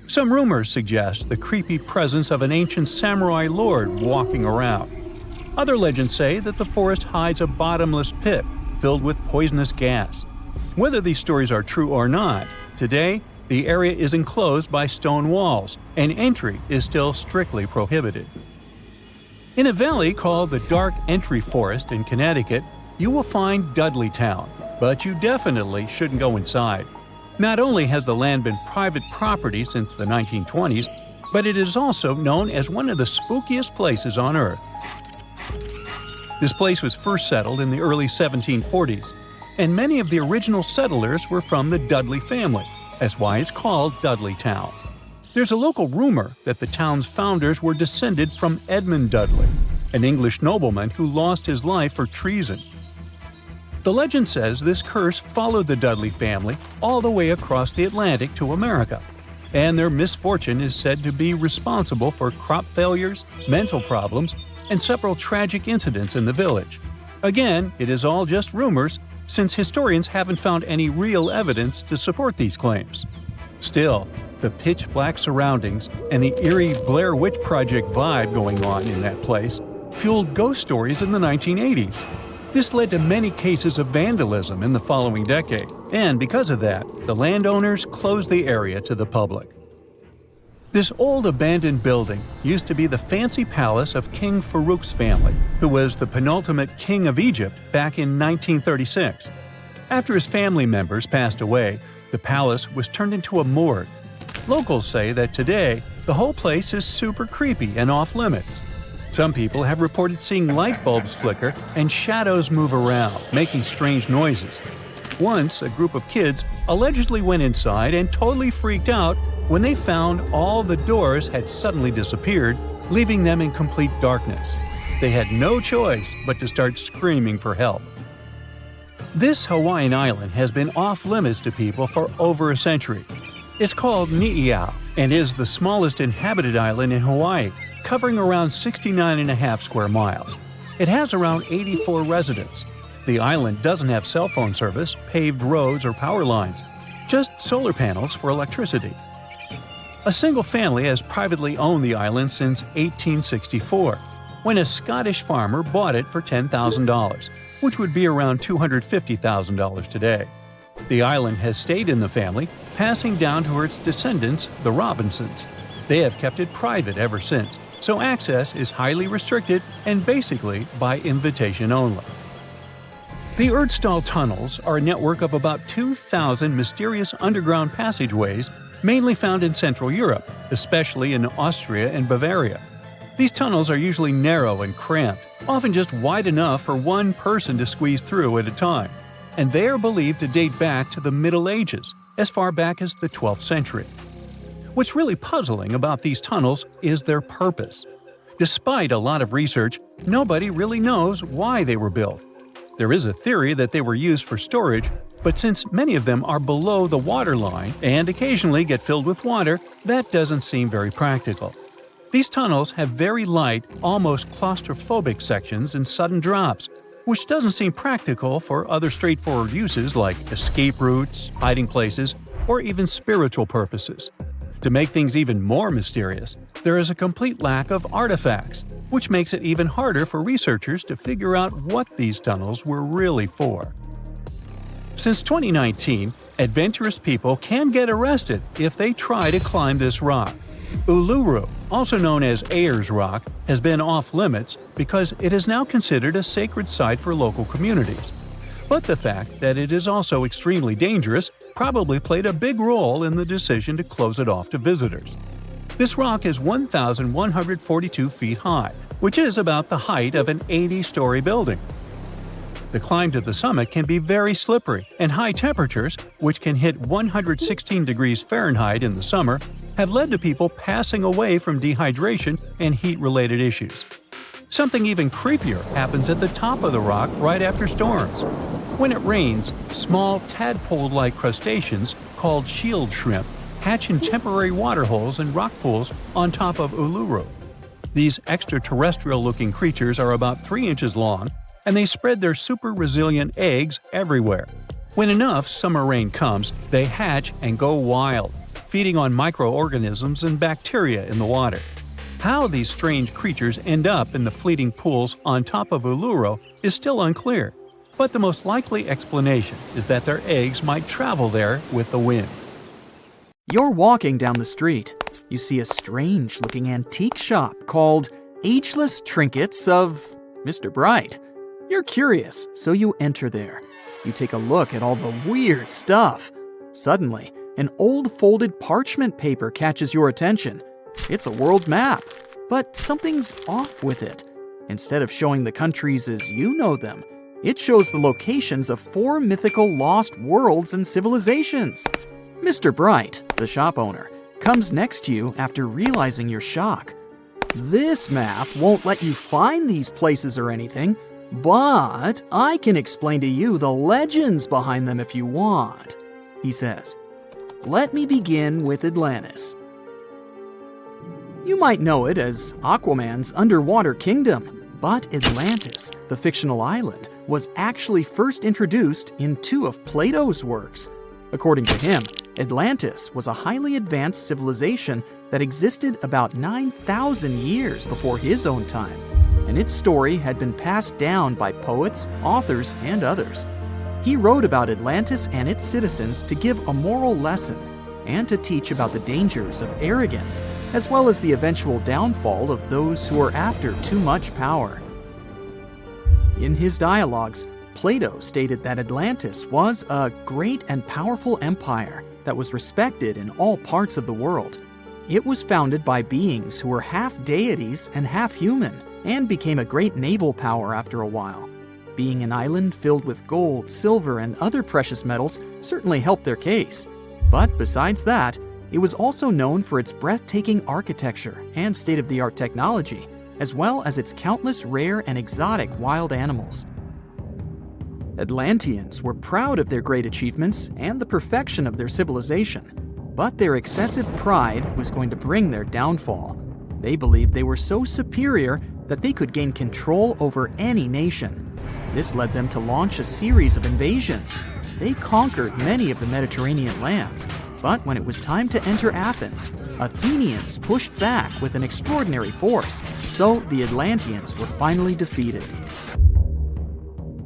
Some rumors suggest the creepy presence of an ancient samurai lord walking around. Other legends say that the forest hides a bottomless pit filled with poisonous gas. Whether these stories are true or not, today, the area is enclosed by stone walls, and entry is still strictly prohibited. In a valley called the Dark Entry Forest in Connecticut, you will find Dudleytown, but you definitely shouldn't go inside. Not only has the land been private property since the 1920s, but it is also known as one of the spookiest places on Earth. This place was first settled in the early 1740s, and many of the original settlers were from the Dudley family. That's why it's called Dudleytown. There's a local rumor that the town's founders were descended from Edmund Dudley, an English nobleman who lost his life for treason. The legend says this curse followed the Dudley family all the way across the Atlantic to America, and their misfortune is said to be responsible for crop failures, mental problems, and several tragic incidents in the village. Again, it is all just rumors, since historians haven't found any real evidence to support these claims. Still, the pitch-black surroundings and the eerie Blair Witch Project vibe going on in that place fueled ghost stories in the 1980s. This led to many cases of vandalism in the following decade, and because of that, the landowners closed the area to the public. This old abandoned building used to be the fancy palace of King Farouk's family, who was the penultimate king of Egypt back in 1936. After his family members passed away, the palace was turned into a morgue. Locals say that today, the whole place is super creepy and off-limits. Some people have reported seeing light bulbs flicker and shadows move around, making strange noises. Once, a group of kids allegedly went inside and totally freaked out when they found all the doors had suddenly disappeared, leaving them in complete darkness. They had no choice but to start screaming for help. This Hawaiian island has been off-limits to people for over a century. It's called Ni'iau and is the smallest inhabited island in Hawaii, covering around 69.5 square miles. It has around 84 residents. The island doesn't have cell phone service, paved roads, or power lines, just solar panels for electricity. A single family has privately owned the island since 1864, when a Scottish farmer bought it for $10,000, which would be around $250,000 today. The island has stayed in the family, passing down to its descendants, the Robinsons. They have kept it private ever since, so access is highly restricted and basically by invitation only. The Erdstall tunnels are a network of about 2,000 mysterious underground passageways mainly found in Central Europe, especially in Austria and Bavaria. These tunnels are usually narrow and cramped, often just wide enough for one person to squeeze through at a time, and they are believed to date back to the Middle Ages, as far back as the 12th century. What's really puzzling about these tunnels is their purpose. Despite a lot of research, nobody really knows why they were built. There is a theory that they were used for storage, but since many of them are below the water line and occasionally get filled with water, that doesn't seem very practical. These tunnels have very light, almost claustrophobic sections and sudden drops, which doesn't seem practical for other straightforward uses like escape routes, hiding places, or even spiritual purposes. To make things even more mysterious, there is a complete lack of artifacts, which makes it even harder for researchers to figure out what these tunnels were really for. Since 2019, adventurous people can get arrested if they try to climb this rock. Uluru, also known as Ayers Rock, has been off-limits because it is now considered a sacred site for local communities. But the fact that it is also extremely dangerous probably played a big role in the decision to close it off to visitors. This rock is 1,142 feet high, which is about the height of an 80-story building. The climb to the summit can be very slippery, and high temperatures, which can hit 116 degrees Fahrenheit in the summer, have led to people passing away from dehydration and heat-related issues. Something even creepier happens at the top of the rock right after storms. When it rains, small tadpole-like crustaceans called shield shrimp hatch in temporary waterholes and rock pools on top of Uluru. These extraterrestrial-looking creatures are about 3 inches long, and they spread their super-resilient eggs everywhere. When enough summer rain comes, they hatch and go wild, feeding on microorganisms and bacteria in the water. How these strange creatures end up in the fleeting pools on top of Uluru is still unclear, but the most likely explanation is that their eggs might travel there with the wind. You're walking down the street. You see a strange-looking antique shop called Ageless Trinkets of Mr. Bright. You're curious, so you enter there. You take a look at all the weird stuff. Suddenly, an old folded parchment paper catches your attention. It's a world map, but something's off with it. Instead of showing the countries as you know them, it shows the locations of 4 mythical lost worlds and civilizations. Mr. Bright, the shop owner, comes next to you after realizing your shock. This map won't let you find these places or anything, but I can explain to you the legends behind them if you want, he says. Let me begin with Atlantis. You might know it as Aquaman's underwater kingdom, but Atlantis, the fictional island, was actually first introduced in two of Plato's works. According to him, Atlantis was a highly advanced civilization that existed about 9,000 years before his own time, and its story had been passed down by poets, authors, and others. He wrote about Atlantis and its citizens to give a moral lesson and to teach about the dangers of arrogance, as well as the eventual downfall of those who are after too much power. In his dialogues, Plato stated that Atlantis was a great and powerful empire that was respected in all parts of the world. It was founded by beings who were half deities and half human, and became a great naval power after a while. Being an island filled with gold, silver, and other precious metals certainly helped their case. But besides that, it was also known for its breathtaking architecture and state-of-the-art technology, as well as its countless rare and exotic wild animals. Atlanteans were proud of their great achievements and the perfection of their civilization, but their excessive pride was going to bring their downfall. They believed they were so superior that they could gain control over any nation. This led them to launch a series of invasions. They conquered many of the Mediterranean lands, but when it was time to enter Athens, Athenians pushed back with an extraordinary force, so the Atlanteans were finally defeated.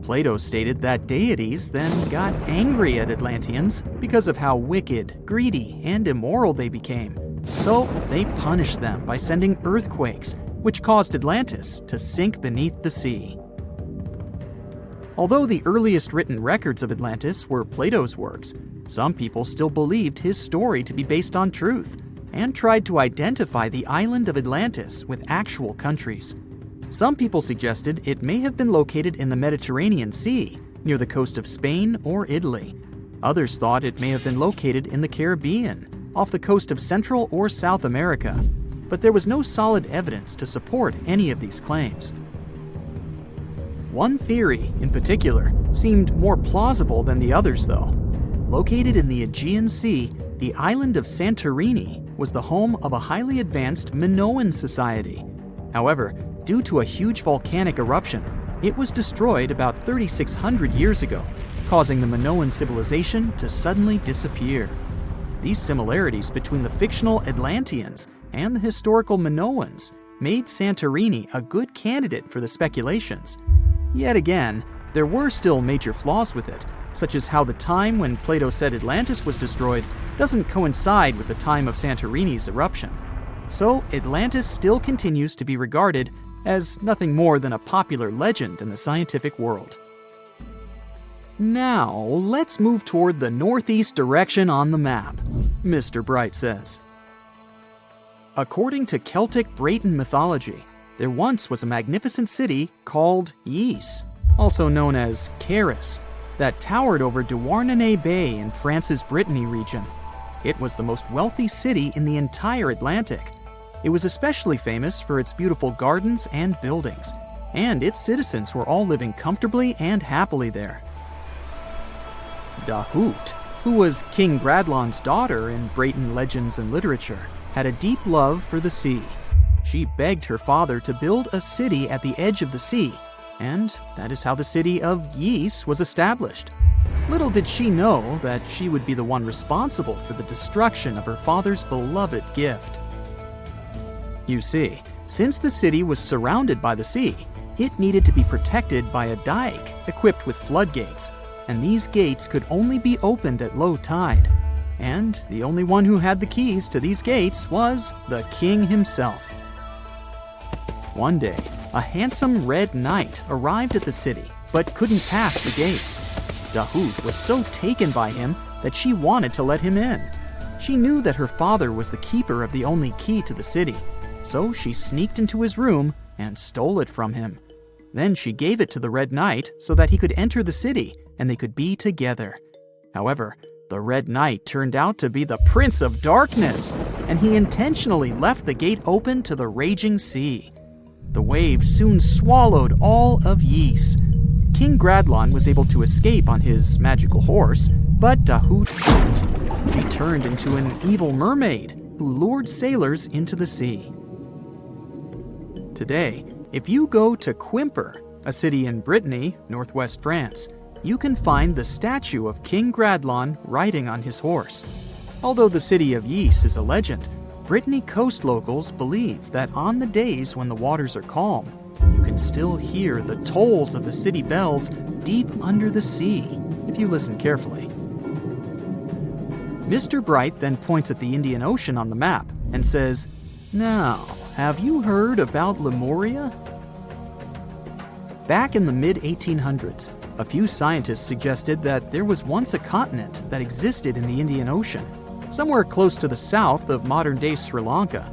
Plato stated that deities then got angry at Atlanteans because of how wicked, greedy, and immoral they became. So they punished them by sending earthquakes, which caused Atlantis to sink beneath the sea. Although the earliest written records of Atlantis were Plato's works, some people still believed his story to be based on truth and tried to identify the island of Atlantis with actual countries. Some people suggested it may have been located in the Mediterranean Sea, near the coast of Spain or Italy. Others thought it may have been located in the Caribbean, off the coast of Central or South America, but there was no solid evidence to support any of these claims. One theory, in particular, seemed more plausible than the others, though. Located in the Aegean Sea, the island of Santorini was the home of a highly advanced Minoan society. However, due to a huge volcanic eruption, it was destroyed about 3,600 years ago, causing the Minoan civilization to suddenly disappear. These similarities between the fictional Atlanteans and the historical Minoans made Santorini a good candidate for the speculations. Yet again, there were still major flaws with it, such as how the time when Plato said Atlantis was destroyed doesn't coincide with the time of Santorini's eruption. So Atlantis still continues to be regarded as nothing more than a popular legend in the scientific world. Now, let's move toward the northeast direction on the map, Mr. Bright says. According to Celtic Breton mythology, there once was a magnificent city called Ys, also known as Caris, that towered over Douarnenez Bay in France's Brittany region. It was the most wealthy city in the entire Atlantic. It was especially famous for its beautiful gardens and buildings, and its citizens were all living comfortably and happily there. Dahut, who was King Bradlon's daughter in Breton legends and literature, had a deep love for the sea. She begged her father to build a city at the edge of the sea, and that is how the city of Ys was established. Little did she know that she would be the one responsible for the destruction of her father's beloved gift. You see, since the city was surrounded by the sea, it needed to be protected by a dike equipped with floodgates, and these gates could only be opened at low tide. And the only one who had the keys to these gates was the king himself. One day, a handsome red knight arrived at the city, but couldn't pass the gates. Dahut was so taken by him that she wanted to let him in. She knew that her father was the keeper of the only key to the city, so she sneaked into his room and stole it from him. Then she gave it to the Red Knight so that he could enter the city and they could be together. However, The Red Knight turned out to be the Prince of Darkness, and he intentionally left the gate open to the raging sea. The waves soon swallowed all of Ys. King Gradlon was able to escape on his magical horse, but Dahut couldn't. She turned into an evil mermaid who lured sailors into the sea. Today, if you go to Quimper, a city in Brittany, northwest France, you can find the statue of King Gradlon riding on his horse. Although the city of Ys is a legend, Brittany coast locals believe that on the days when the waters are calm, you can still hear the tolls of the city bells deep under the sea, if you listen carefully. Mr. Bright then points at the Indian Ocean on the map and says, "Now, have you heard about Lemuria?" Back in the mid-1800s, a few scientists suggested that there was once a continent that existed in the Indian Ocean, somewhere close to the south of modern-day Sri Lanka.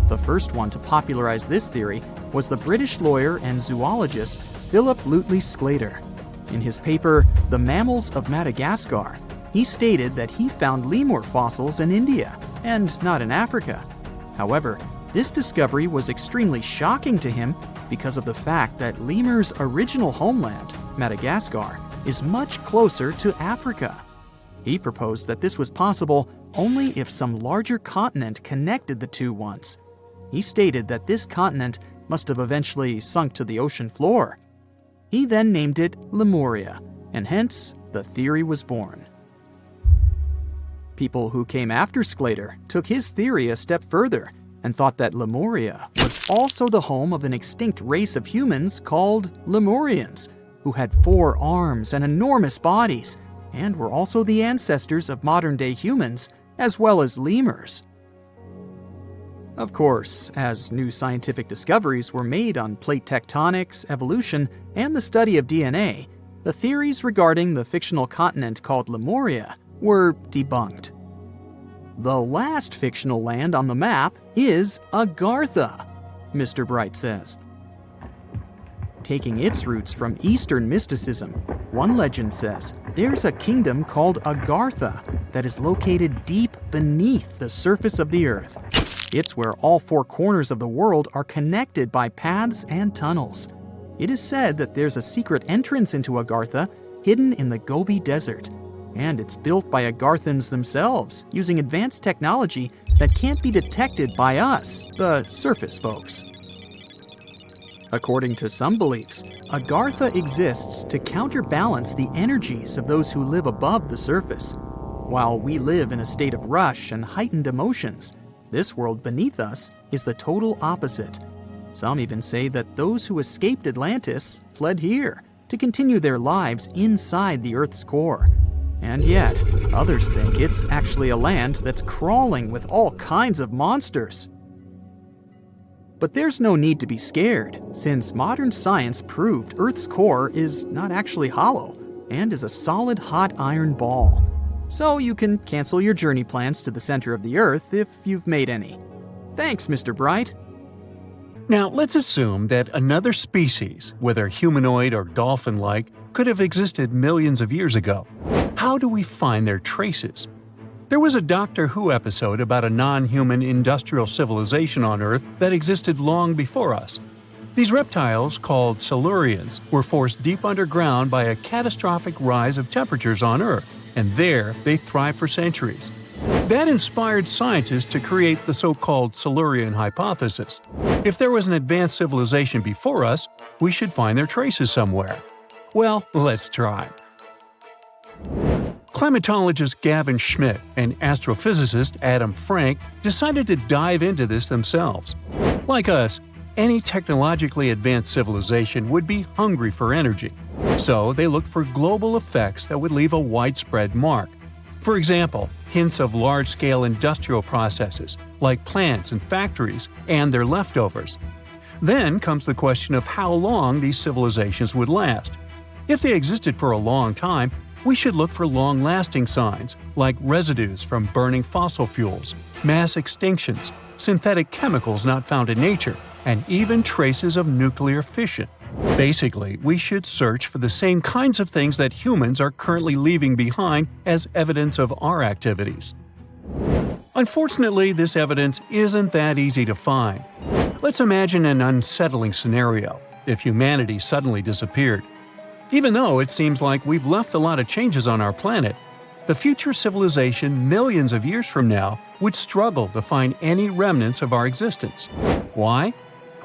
The first one to popularize this theory was the British lawyer and zoologist Philip Lutley Sclater. In his paper, The Mammals of Madagascar, he stated that he found lemur fossils in India, and not in Africa. However, this discovery was extremely shocking to him because of the fact that lemurs' original homeland, Madagascar, is much closer to Africa. He proposed that this was possible only if some larger continent connected the two once. He stated that this continent must have eventually sunk to the ocean floor. He then named it Lemuria, and hence the theory was born. People who came after Sclater took his theory a step further and thought that Lemuria was also the home of an extinct race of humans called Lemurians, who had 4 arms and enormous bodies, and were also the ancestors of modern-day humans, as well as lemurs. Of course, as new scientific discoveries were made on plate tectonics, evolution, and the study of DNA, the theories regarding the fictional continent called Lemuria were debunked. The last fictional land on the map is Agartha, Mr. Bright says. Taking its roots from Eastern mysticism, one legend says there's a kingdom called Agartha that is located deep beneath the surface of the earth. It's where all 4 corners of the world are connected by paths and tunnels. It is said that there's a secret entrance into Agartha hidden in the Gobi Desert, and it's built by Agarthans themselves using advanced technology that can't be detected by us, the surface folks. According to some beliefs, Agartha exists to counterbalance the energies of those who live above the surface. While we live in a state of rush and heightened emotions, this world beneath us is the total opposite. Some even say that those who escaped Atlantis fled here to continue their lives inside the Earth's core. And yet, others think it's actually a land that's crawling with all kinds of monsters. But there's no need to be scared, since modern science proved Earth's core is not actually hollow and is a solid hot iron ball. So you can cancel your journey plans to the center of the Earth if you've made any. Thanks, Mr. Bright. Now, let's assume that another species, whether humanoid or dolphin-like, could have existed millions of years ago. How do we find their traces? There was a Doctor Who episode about a non-human industrial civilization on Earth that existed long before us. These reptiles, called Silurians, were forced deep underground by a catastrophic rise of temperatures on Earth, and there they thrived for centuries. That inspired scientists to create the so-called Silurian hypothesis. If there was an advanced civilization before us, we should find their traces somewhere. Well, let's try. Climatologist Gavin Schmidt and astrophysicist Adam Frank decided to dive into this themselves. Like us, any technologically advanced civilization would be hungry for energy. So they looked for global effects that would leave a widespread mark. For example, hints of large-scale industrial processes, like plants and factories, and their leftovers. Then comes the question of how long these civilizations would last. If they existed for a long time, we should look for long-lasting signs, like residues from burning fossil fuels, mass extinctions, synthetic chemicals not found in nature, and even traces of nuclear fission. Basically, we should search for the same kinds of things that humans are currently leaving behind as evidence of our activities. Unfortunately, this evidence isn't that easy to find. Let's imagine an unsettling scenario if humanity suddenly disappeared. Even though it seems like we've left a lot of changes on our planet, the future civilization millions of years from now would struggle to find any remnants of our existence. Why?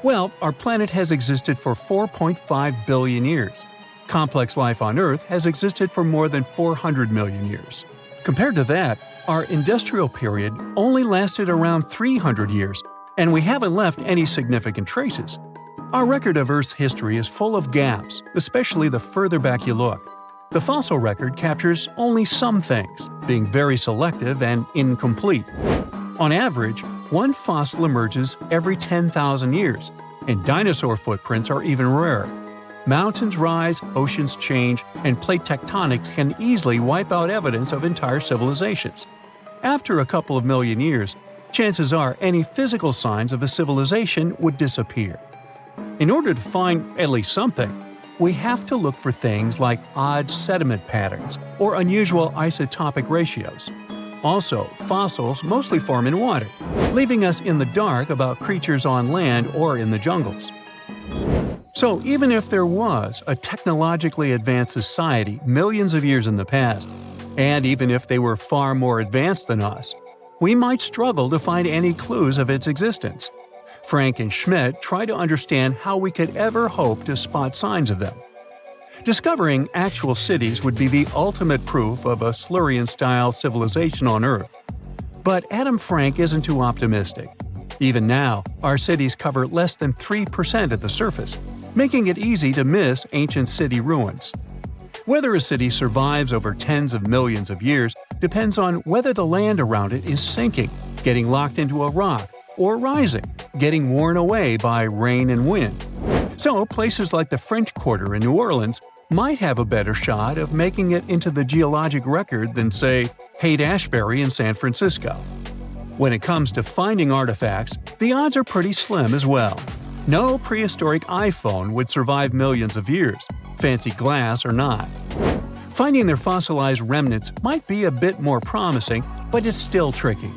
Well, our planet has existed for 4.5 billion years. Complex life on Earth has existed for more than 400 million years. Compared to that, our industrial period only lasted around 300 years, and we haven't left any significant traces. Our record of Earth's history is full of gaps, especially the further back you look. The fossil record captures only some things, being very selective and incomplete. On average, one fossil emerges every 10,000 years, and dinosaur footprints are even rarer. Mountains rise, oceans change, and plate tectonics can easily wipe out evidence of entire civilizations. After a couple of million years, chances are any physical signs of a civilization would disappear. In order to find at least something, we have to look for things like odd sediment patterns or unusual isotopic ratios. Also, fossils mostly form in water, leaving us in the dark about creatures on land or in the jungles. So even if there was a technologically advanced society millions of years in the past, and even if they were far more advanced than us, we might struggle to find any clues of its existence. Frank and Schmidt try to understand how we could ever hope to spot signs of them. Discovering actual cities would be the ultimate proof of a Silurian-style civilization on Earth. But Adam Frank isn't too optimistic. Even now, our cities cover less than 3% of the surface, making it easy to miss ancient city ruins. Whether a city survives over tens of millions of years depends on whether the land around it is sinking, getting locked into a rock, or rising, getting worn away by rain and wind. So, places like the French Quarter in New Orleans might have a better shot of making it into the geologic record than, say, Haight-Ashbury in San Francisco. When it comes to finding artifacts, the odds are pretty slim as well. No prehistoric iPhone would survive millions of years, fancy glass or not. Finding their fossilized remnants might be a bit more promising, but it's still tricky.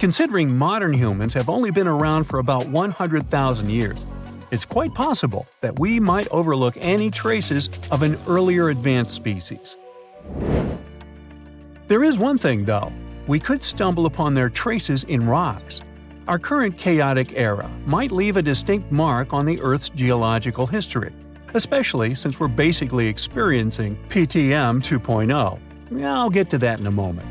Considering modern humans have only been around for about 100,000 years, it's quite possible that we might overlook any traces of an earlier advanced species. There is one thing, though. We could stumble upon their traces in rocks. Our current chaotic era might leave a distinct mark on the Earth's geological history, especially since we're basically experiencing PTM 2.0. I'll get to that in a moment.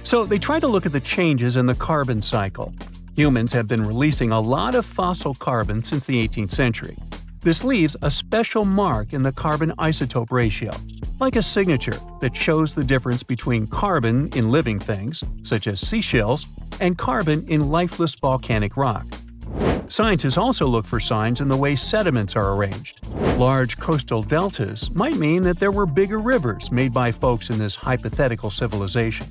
So they try to look at the changes in the carbon cycle. Humans have been releasing a lot of fossil carbon since the 18th century. This leaves a special mark in the carbon isotope ratio, like a signature that shows the difference between carbon in living things, such as seashells, and carbon in lifeless volcanic rock. Scientists also look for signs in the way sediments are arranged. Large coastal deltas might mean that there were bigger rivers made by folks in this hypothetical civilization.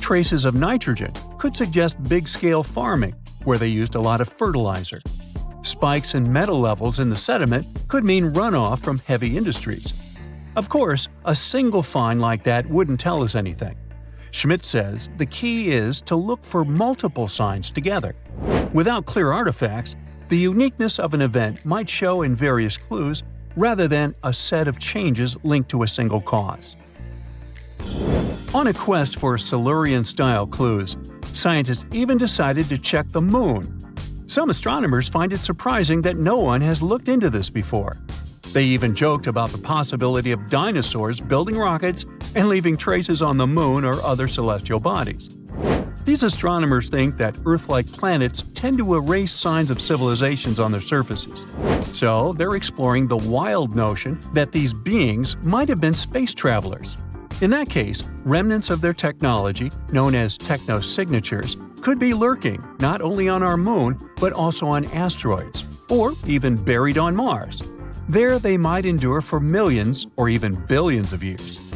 Traces of nitrogen could suggest big-scale farming, where they used a lot of fertilizer. Spikes in metal levels in the sediment could mean runoff from heavy industries. Of course, a single find like that wouldn't tell us anything. Schmidt says the key is to look for multiple signs together. Without clear artifacts, the uniqueness of an event might show in various clues rather than a set of changes linked to a single cause. On a quest for Silurian-style clues, scientists even decided to check the Moon. Some astronomers find it surprising that no one has looked into this before. They even joked about the possibility of dinosaurs building rockets and leaving traces on the Moon or other celestial bodies. These astronomers think that Earth-like planets tend to erase signs of civilizations on their surfaces. So they're exploring the wild notion that these beings might have been space travelers. In that case, remnants of their technology, known as technosignatures, could be lurking not only on our Moon, but also on asteroids, or even buried on Mars. There they might endure for millions or even billions of years.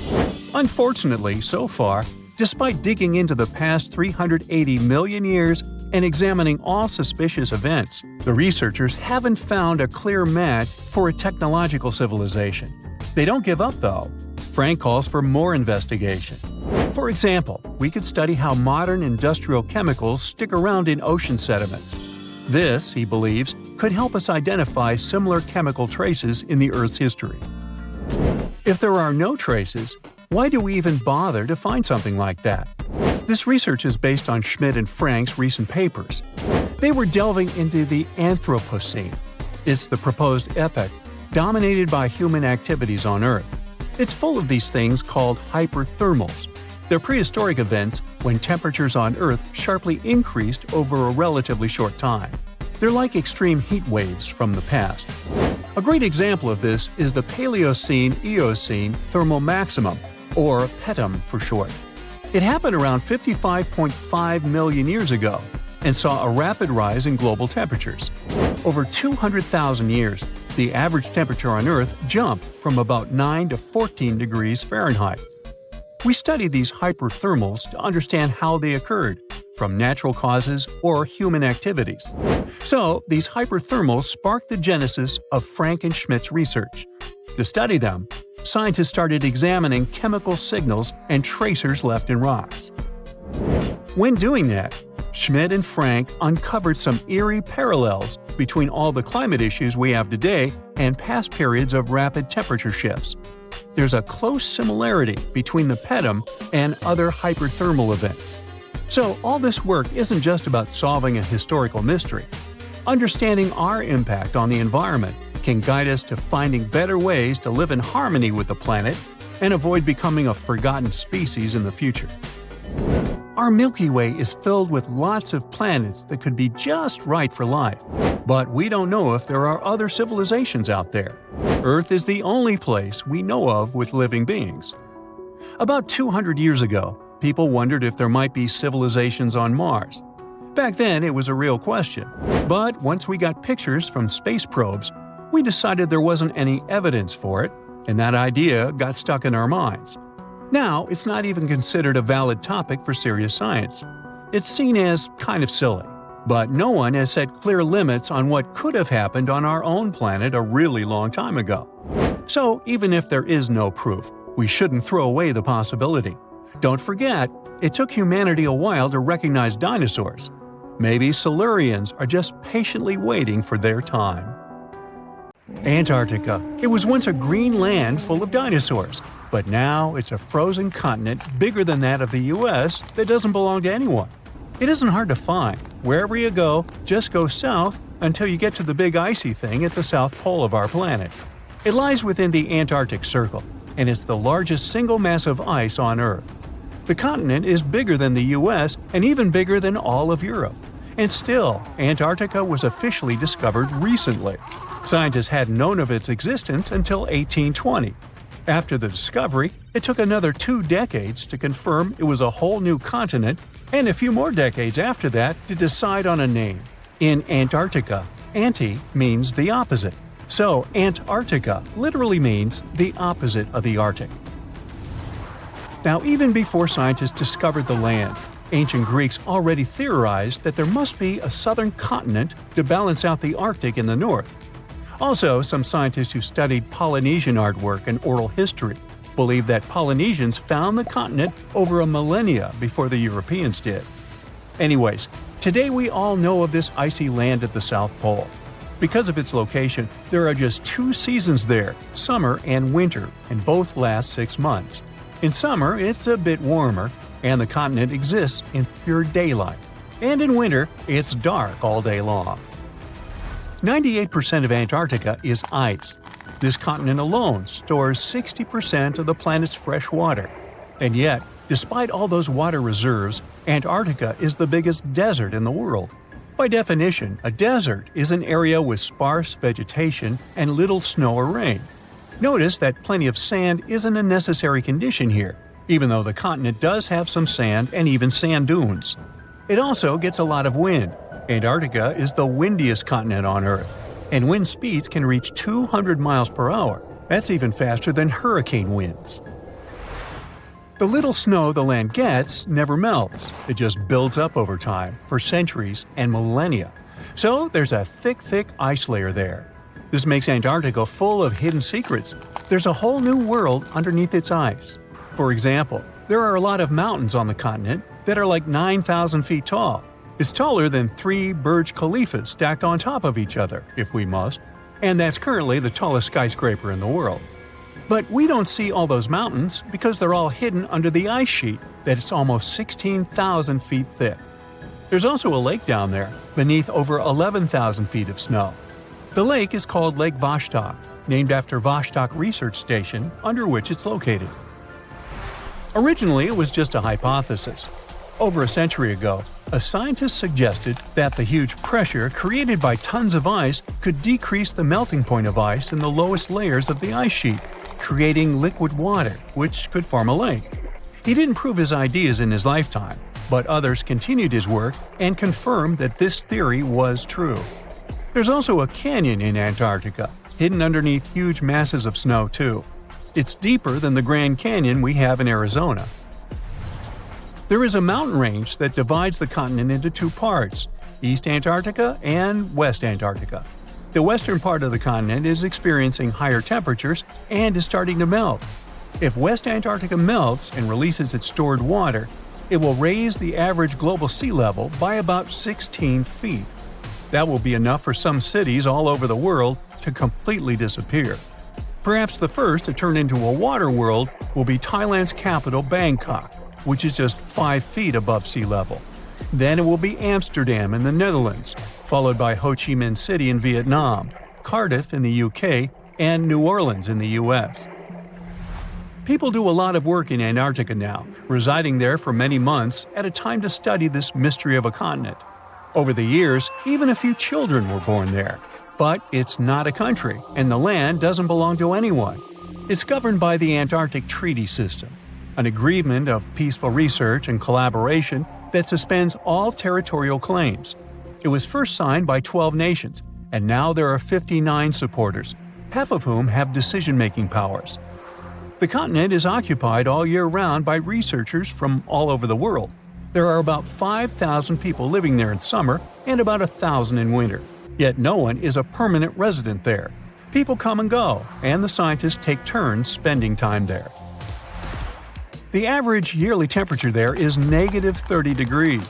Unfortunately, so far, despite digging into the past 380 million years, and examining all suspicious events, the researchers haven't found a clear match for a technological civilization. They don't give up, though. Frank calls for more investigation. For example, we could study how modern industrial chemicals stick around in ocean sediments. This, he believes, could help us identify similar chemical traces in the Earth's history. If there are no traces, why do we even bother to find something like that? This research is based on Schmidt and Frank's recent papers. They were delving into the Anthropocene. It's the proposed epoch dominated by human activities on Earth. It's full of these things called hyperthermals. They're prehistoric events when temperatures on Earth sharply increased over a relatively short time. They're like extreme heat waves from the past. A great example of this is the Paleocene-Eocene thermal maximum, or PETM for short. It happened around 55.5 million years ago and saw a rapid rise in global temperatures. Over 200,000 years, the average temperature on Earth jumped from about 9 to 14 degrees Fahrenheit. We studied these hyperthermals to understand how they occurred, from natural causes or human activities. So, these hyperthermals sparked the genesis of Frank and Schmidt's research. To study them, scientists started examining chemical signals and tracers left in rocks. When doing that, Schmidt and Frank uncovered some eerie parallels between all the climate issues we have today and past periods of rapid temperature shifts. There's a close similarity between the PETM and other hyperthermal events. So all this work isn't just about solving a historical mystery. Understanding our impact on the environment can guide us to finding better ways to live in harmony with the planet and avoid becoming a forgotten species in the future. Our Milky Way is filled with lots of planets that could be just right for life, but we don't know if there are other civilizations out there. Earth is the only place we know of with living beings. About 200 years ago, people wondered if there might be civilizations on Mars. Back then, it was a real question. But once we got pictures from space probes, we decided there wasn't any evidence for it, and that idea got stuck in our minds. Now, it's not even considered a valid topic for serious science. It's seen as kind of silly. But no one has set clear limits on what could have happened on our own planet a really long time ago. So, even if there is no proof, we shouldn't throw away the possibility. Don't forget, it took humanity a while to recognize dinosaurs. Maybe Silurians are just patiently waiting for their time. Antarctica. It was once a green land full of dinosaurs, but now it's a frozen continent bigger than that of the US that doesn't belong to anyone. It isn't hard to find. Wherever you go, just go south until you get to the big icy thing at the south pole of our planet. It lies within the Antarctic Circle, and it's the largest single mass of ice on Earth. The continent is bigger than the US and even bigger than all of Europe. And still, Antarctica was officially discovered recently. Scientists hadn't known of its existence until 1820. After the discovery, it took another 2 decades to confirm it was a whole new continent, and a few more decades after that to decide on a name. In Antarctica, anti means the opposite. So Antarctica literally means the opposite of the Arctic. Now, even before scientists discovered the land, ancient Greeks already theorized that there must be a southern continent to balance out the Arctic in the north. Also, some scientists who studied Polynesian artwork and oral history believe that Polynesians found the continent over a millennia before the Europeans did. Anyways, today we all know of this icy land at the South Pole. Because of its location, there are just 2 seasons there, summer and winter, and both last 6 months. In summer, it's a bit warmer, and the continent exists in pure daylight. And in winter, it's dark all day long. 98% of Antarctica is ice. This continent alone stores 60% of the planet's fresh water. And yet, despite all those water reserves, Antarctica is the biggest desert in the world. By definition, a desert is an area with sparse vegetation and little snow or rain. Notice that plenty of sand isn't a necessary condition here, even though the continent does have some sand and even sand dunes. It also gets a lot of wind. Antarctica is the windiest continent on Earth, and wind speeds can reach 200 miles per hour. That's even faster than hurricane winds. The little snow the land gets never melts. It just builds up over time, for centuries and millennia. So there's a thick ice layer there. This makes Antarctica full of hidden secrets. There's a whole new world underneath its ice. For example, there are a lot of mountains on the continent that are like 9,000 feet tall. It's taller than 3 Burj Khalifas stacked on top of each other, if we must. And that's currently the tallest skyscraper in the world. But we don't see all those mountains because they're all hidden under the ice sheet that's almost 16,000 feet thick. There's also a lake down there, beneath over 11,000 feet of snow. The lake is called Lake Vostok, named after Vostok Research Station, under which it's located. Originally, it was just a hypothesis. Over a century ago, a scientist suggested that the huge pressure created by tons of ice could decrease the melting point of ice in the lowest layers of the ice sheet, creating liquid water, which could form a lake. He didn't prove his ideas in his lifetime, but others continued his work and confirmed that this theory was true. There's also a canyon in Antarctica, hidden underneath huge masses of snow too. It's deeper than the Grand Canyon we have in Arizona. There is a mountain range that divides the continent into 2 parts, East Antarctica and West Antarctica. The western part of the continent is experiencing higher temperatures and is starting to melt. If West Antarctica melts and releases its stored water, it will raise the average global sea level by about 16 feet. That will be enough for some cities all over the world to completely disappear. Perhaps the first to turn into a water world will be Thailand's capital Bangkok, which is just 5 feet above sea level. Then it will be Amsterdam in the Netherlands, followed by Ho Chi Minh City in Vietnam, Cardiff in the UK, and New Orleans in the US. People do a lot of work in Antarctica now, residing there for many months at a time to study this mystery of a continent. Over the years, even a few children were born there. But it's not a country, and the land doesn't belong to anyone. It's governed by the Antarctic Treaty System, an agreement of peaceful research and collaboration that suspends all territorial claims. It was first signed by 12 nations, and now there are 59 supporters, half of whom have decision-making powers. The continent is occupied all year round by researchers from all over the world. There are about 5,000 people living there in summer and about 1,000 in winter. Yet no one is a permanent resident there. People come and go, and the scientists take turns spending time there. The average yearly temperature there is -30 degrees.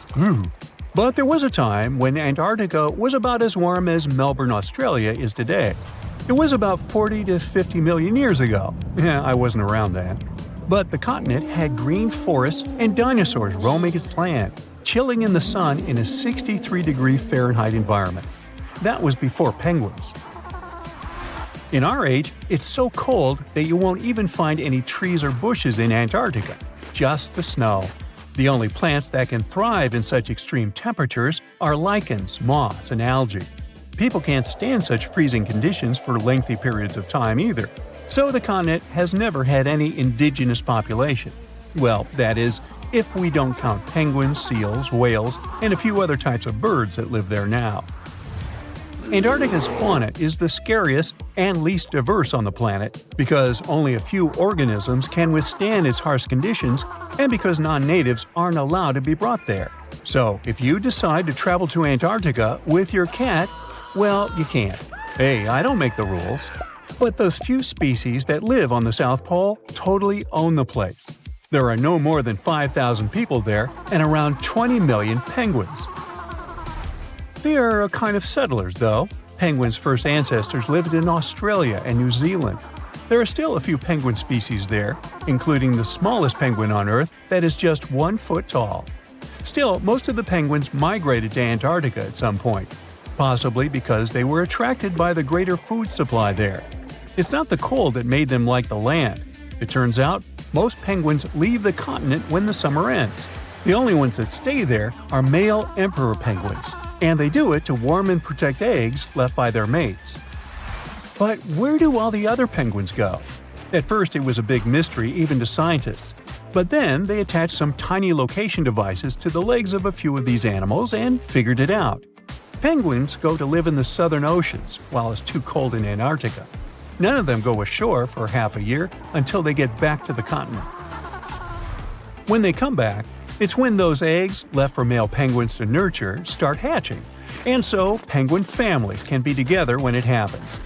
But there was a time when Antarctica was about as warm as Melbourne, Australia is today. It was about 40 to 50 million years ago. I wasn't around then. But the continent had green forests and dinosaurs roaming its land, chilling in the sun in a 63-degree Fahrenheit environment. That was before penguins. In our age, it's so cold that you won't even find any trees or bushes in Antarctica, just the snow. The only plants that can thrive in such extreme temperatures are lichens, moss, and algae. People can't stand such freezing conditions for lengthy periods of time either, so the continent has never had any indigenous population. Well, that is, if we don't count penguins, seals, whales, and a few other types of birds that live there now. Antarctica's fauna is the scariest and least diverse on the planet because only a few organisms can withstand its harsh conditions and because non-natives aren't allowed to be brought there. So, if you decide to travel to Antarctica with your cat, well, you can't. Hey, I don't make the rules. But those few species that live on the South Pole totally own the place. There are no more than 5,000 people there and around 20 million penguins. They are a kind of settlers, though. Penguins' first ancestors lived in Australia and New Zealand. There are still a few penguin species there, including the smallest penguin on Earth that is just 1 foot tall. Still, most of the penguins migrated to Antarctica at some point, possibly because they were attracted by the greater food supply there. It's not the cold that made them like the land. It turns out, most penguins leave the continent when the summer ends. The only ones that stay there are male emperor penguins, and they do it to warm and protect eggs left by their mates. But where do all the other penguins go? At first it was a big mystery even to scientists, but then they attached some tiny location devices to the legs of a few of these animals and figured it out. Penguins go to live in the southern oceans while it's too cold in Antarctica. None of them go ashore for half a year until they get back to the continent. When they come back, it's when those eggs, left for male penguins to nurture, start hatching, and so penguin families can be together when it happens.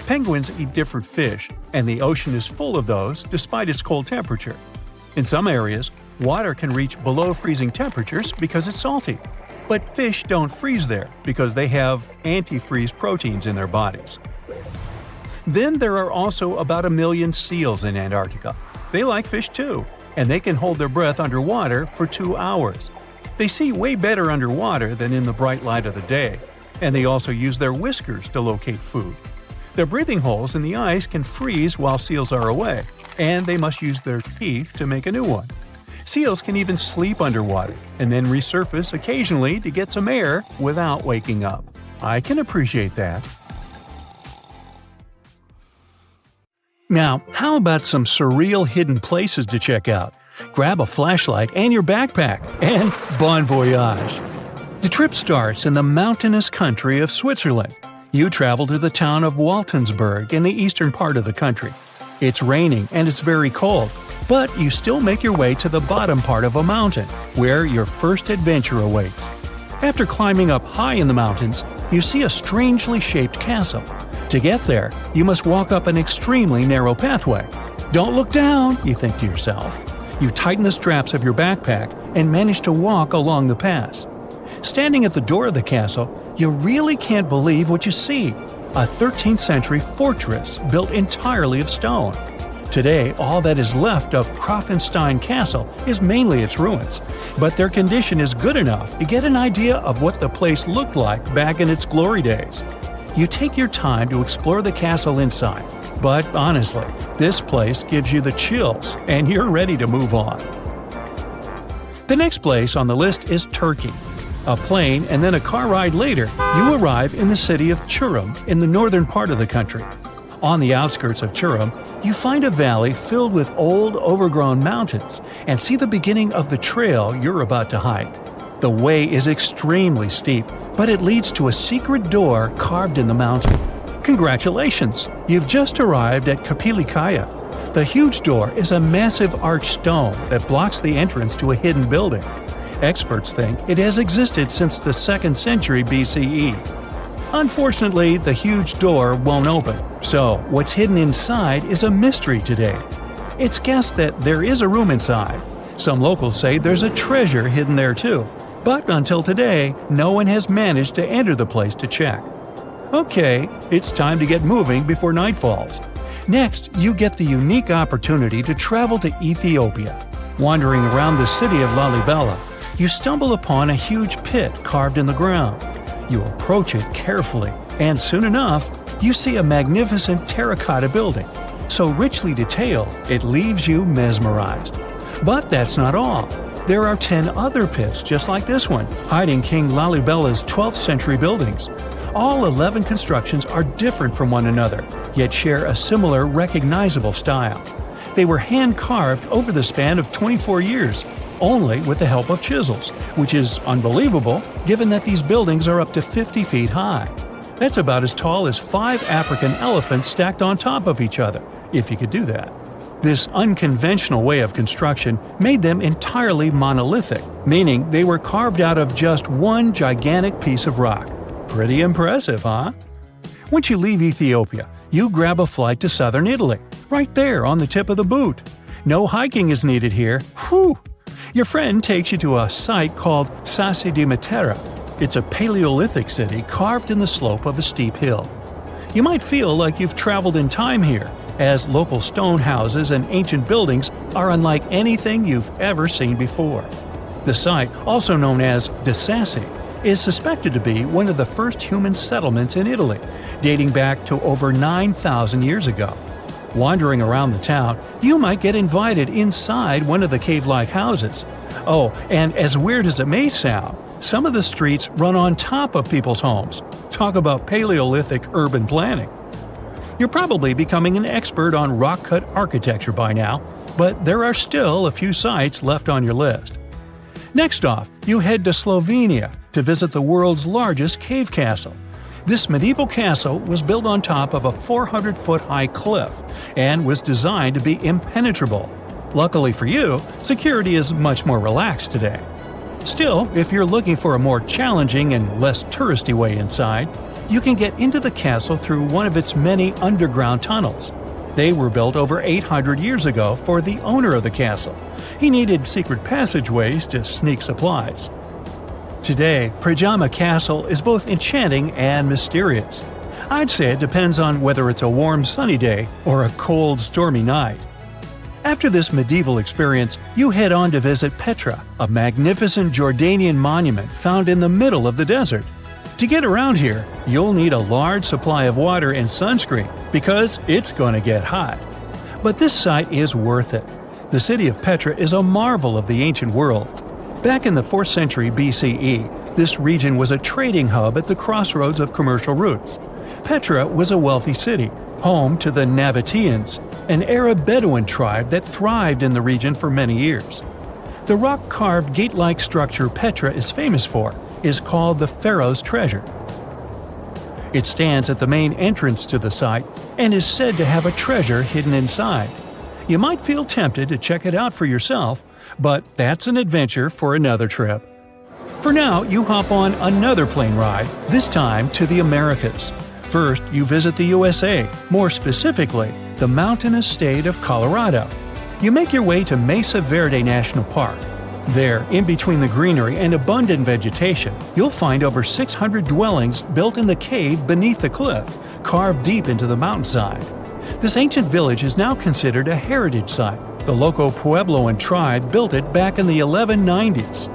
Penguins eat different fish, and the ocean is full of those despite its cold temperature. In some areas, water can reach below freezing temperatures because it's salty. But fish don't freeze there because they have antifreeze proteins in their bodies. Then there are also about 1 million seals in Antarctica. They like fish too, and they can hold their breath underwater for 2 hours. They see way better underwater than in the bright light of the day, and they also use their whiskers to locate food. Their breathing holes in the ice can freeze while seals are away, and they must use their teeth to make a new one. Seals can even sleep underwater and then resurface occasionally to get some air without waking up. I can appreciate that. Now, how about some surreal hidden places to check out? Grab a flashlight and your backpack, and bon voyage! The trip starts in the mountainous country of Switzerland. You travel to the town of Waltensburg in the eastern part of the country. It's raining and it's very cold, but you still make your way to the bottom part of a mountain, where your first adventure awaits. After climbing up high in the mountains, you see a strangely shaped castle. To get there, you must walk up an extremely narrow pathway. Don't look down, you think to yourself. You tighten the straps of your backpack and manage to walk along the pass. Standing at the door of the castle, you really can't believe what you see. A 13th century fortress built entirely of stone. Today, all that is left of Krafenstein Castle is mainly its ruins, but their condition is good enough to get an idea of what the place looked like back in its glory days. You take your time to explore the castle inside, but honestly, this place gives you the chills and you're ready to move on. The next place on the list is Turkey. A plane and then a car ride later, you arrive in the city of Çorum in the northern part of the country. On the outskirts of Çorum, you find a valley filled with old, overgrown mountains and see the beginning of the trail you're about to hike. The way is extremely steep, but it leads to a secret door carved in the mountain. Congratulations! You've just arrived at Kapilikaya. The huge door is a massive arched stone that blocks the entrance to a hidden building. Experts think it has existed since the 2nd century BCE. Unfortunately, the huge door won't open, so what's hidden inside is a mystery today. It's guessed that there is a room inside. Some locals say there's a treasure hidden there too, but until today, no one has managed to enter the place to check. Okay, it's time to get moving before night falls. Next, you get the unique opportunity to travel to Ethiopia. Wandering around the city of Lalibela, you stumble upon a huge pit carved in the ground. You approach it carefully, and soon enough, you see a magnificent terracotta building, so richly detailed it leaves you mesmerized. But that's not all. There are 10 other pits just like this one, hiding King Lalibela's 12th century buildings. All 11 constructions are different from one another, yet share a similar recognizable style. They were hand-carved over the span of 24 years, only with the help of chisels, which is unbelievable given that these buildings are up to 50 feet high. That's about as tall as 5 African elephants stacked on top of each other, if you could do that. This unconventional way of construction made them entirely monolithic, meaning they were carved out of just one gigantic piece of rock. Pretty impressive, huh? Once you leave Ethiopia, you grab a flight to southern Italy, right there on the tip of the boot. No hiking is needed here. Whew! Your friend takes you to a site called Sassi di Matera. It's a Paleolithic city carved in the slope of a steep hill. You might feel like you've traveled in time here, as local stone houses and ancient buildings are unlike anything you've ever seen before. The site, also known as De Sassi, is suspected to be one of the first human settlements in Italy, dating back to over 9,000 years ago. Wandering around the town, you might get invited inside one of the cave-like houses. Oh, and as weird as it may sound, some of the streets run on top of people's homes. Talk about Paleolithic urban planning. You're probably becoming an expert on rock-cut architecture by now, but there are still a few sites left on your list. Next off, you head to Slovenia to visit the world's largest cave castle. This medieval castle was built on top of a 400-foot-high cliff and was designed to be impenetrable. Luckily for you, security is much more relaxed today. Still, if you're looking for a more challenging and less touristy way inside, you can get into the castle through one of its many underground tunnels. They were built over 800 years ago for the owner of the castle. He needed secret passageways to sneak supplies. Today, Pajama Castle is both enchanting and mysterious. I'd say it depends on whether it's a warm sunny day or a cold stormy night. After this medieval experience, you head on to visit Petra, a magnificent Jordanian monument found in the middle of the desert. To get around here, you'll need a large supply of water and sunscreen because it's going to get hot. But this site is worth it. The city of Petra is a marvel of the ancient world. Back in the 4th century BCE, this region was a trading hub at the crossroads of commercial routes. Petra was a wealthy city, home to the Nabateans, an Arab Bedouin tribe that thrived in the region for many years. The rock-carved gate-like structure Petra is famous for is called the Pharaoh's Treasure. It stands at the main entrance to the site and is said to have a treasure hidden inside. You might feel tempted to check it out for yourself, but that's an adventure for another trip. For now, you hop on another plane ride, this time to the Americas. First, you visit the USA, more specifically, the mountainous state of Colorado. You make your way to Mesa Verde National Park. There, in between the greenery and abundant vegetation, you'll find over 600 dwellings built in the cave beneath the cliff, carved deep into the mountainside. This ancient village is now considered a heritage site. The local Puebloan tribe built it back in the 1190s.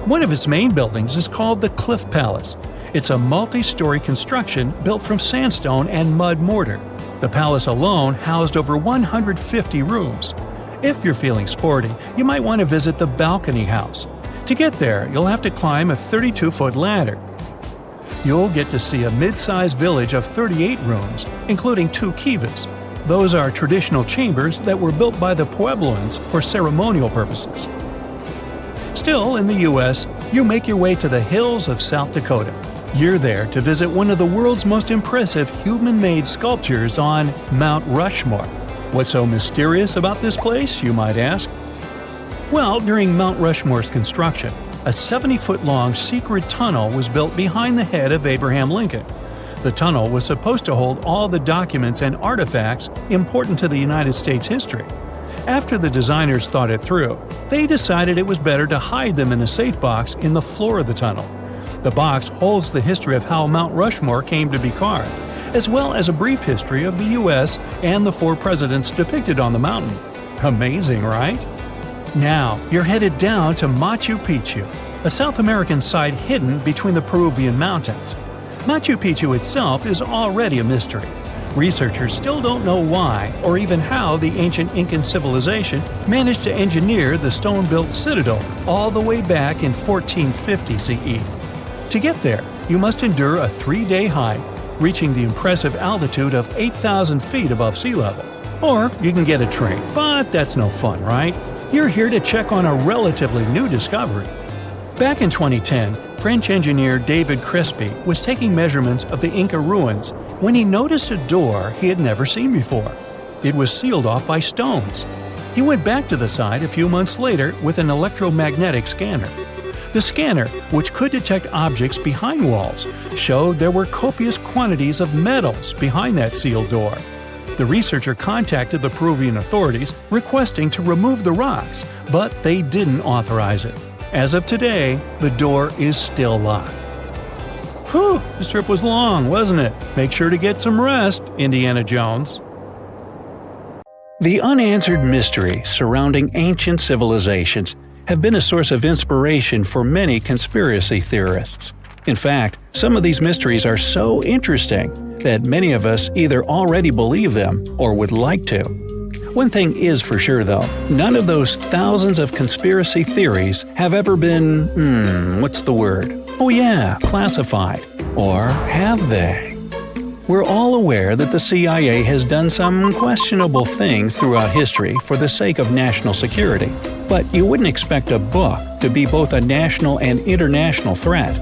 One of its main buildings is called the Cliff Palace. It's a multi-story construction built from sandstone and mud mortar. The palace alone housed over 150 rooms. If you're feeling sporty, you might want to visit the balcony house. To get there, you'll have to climb a 32-foot ladder. You'll get to see a mid-sized village of 38 rooms, including 2 kivas. Those are traditional chambers that were built by the Puebloans for ceremonial purposes. Still, in the U.S., you make your way to the hills of South Dakota. You're there to visit one of the world's most impressive human-made sculptures on Mount Rushmore. What's so mysterious about this place, you might ask? Well, during Mount Rushmore's construction, a 70-foot-long secret tunnel was built behind the head of Abraham Lincoln. The tunnel was supposed to hold all the documents and artifacts important to the United States history. After the designers thought it through, they decided it was better to hide them in a safe box in the floor of the tunnel. The box holds the history of how Mount Rushmore came to be carved, as well as a brief history of the U.S. and the 4 presidents depicted on the mountain. Amazing, right? Now, you're headed down to Machu Picchu, a South American site hidden between the Peruvian mountains. Machu Picchu itself is already a mystery. Researchers still don't know why or even how the ancient Incan civilization managed to engineer the stone-built citadel all the way back in 1450 CE. To get there, you must endure a 3-day hike, reaching the impressive altitude of 8,000 feet above sea level. Or you can get a train, but that's no fun, right? You're here to check on a relatively new discovery. Back in 2010, French engineer David Crespi was taking measurements of the Inca ruins when he noticed a door he had never seen before. It was sealed off by stones. He went back to the site a few months later with an electromagnetic scanner. The scanner, which could detect objects behind walls, showed there were copious quantities of metals behind that sealed door. The researcher contacted the Peruvian authorities requesting to remove the rocks, but they didn't authorize it. As of today, the door is still locked. Whew, this trip was long, wasn't it? Make sure to get some rest, Indiana Jones. The unanswered mysteries surrounding ancient civilizations have been a source of inspiration for many conspiracy theorists. In fact, some of these mysteries are so interesting that many of us either already believe them or would like to. One thing is for sure though, none of those thousands of conspiracy theories have ever been, classified. Or have they? We're all aware that the CIA has done some questionable things throughout history for the sake of national security, but you wouldn't expect a book to be both a national and international threat.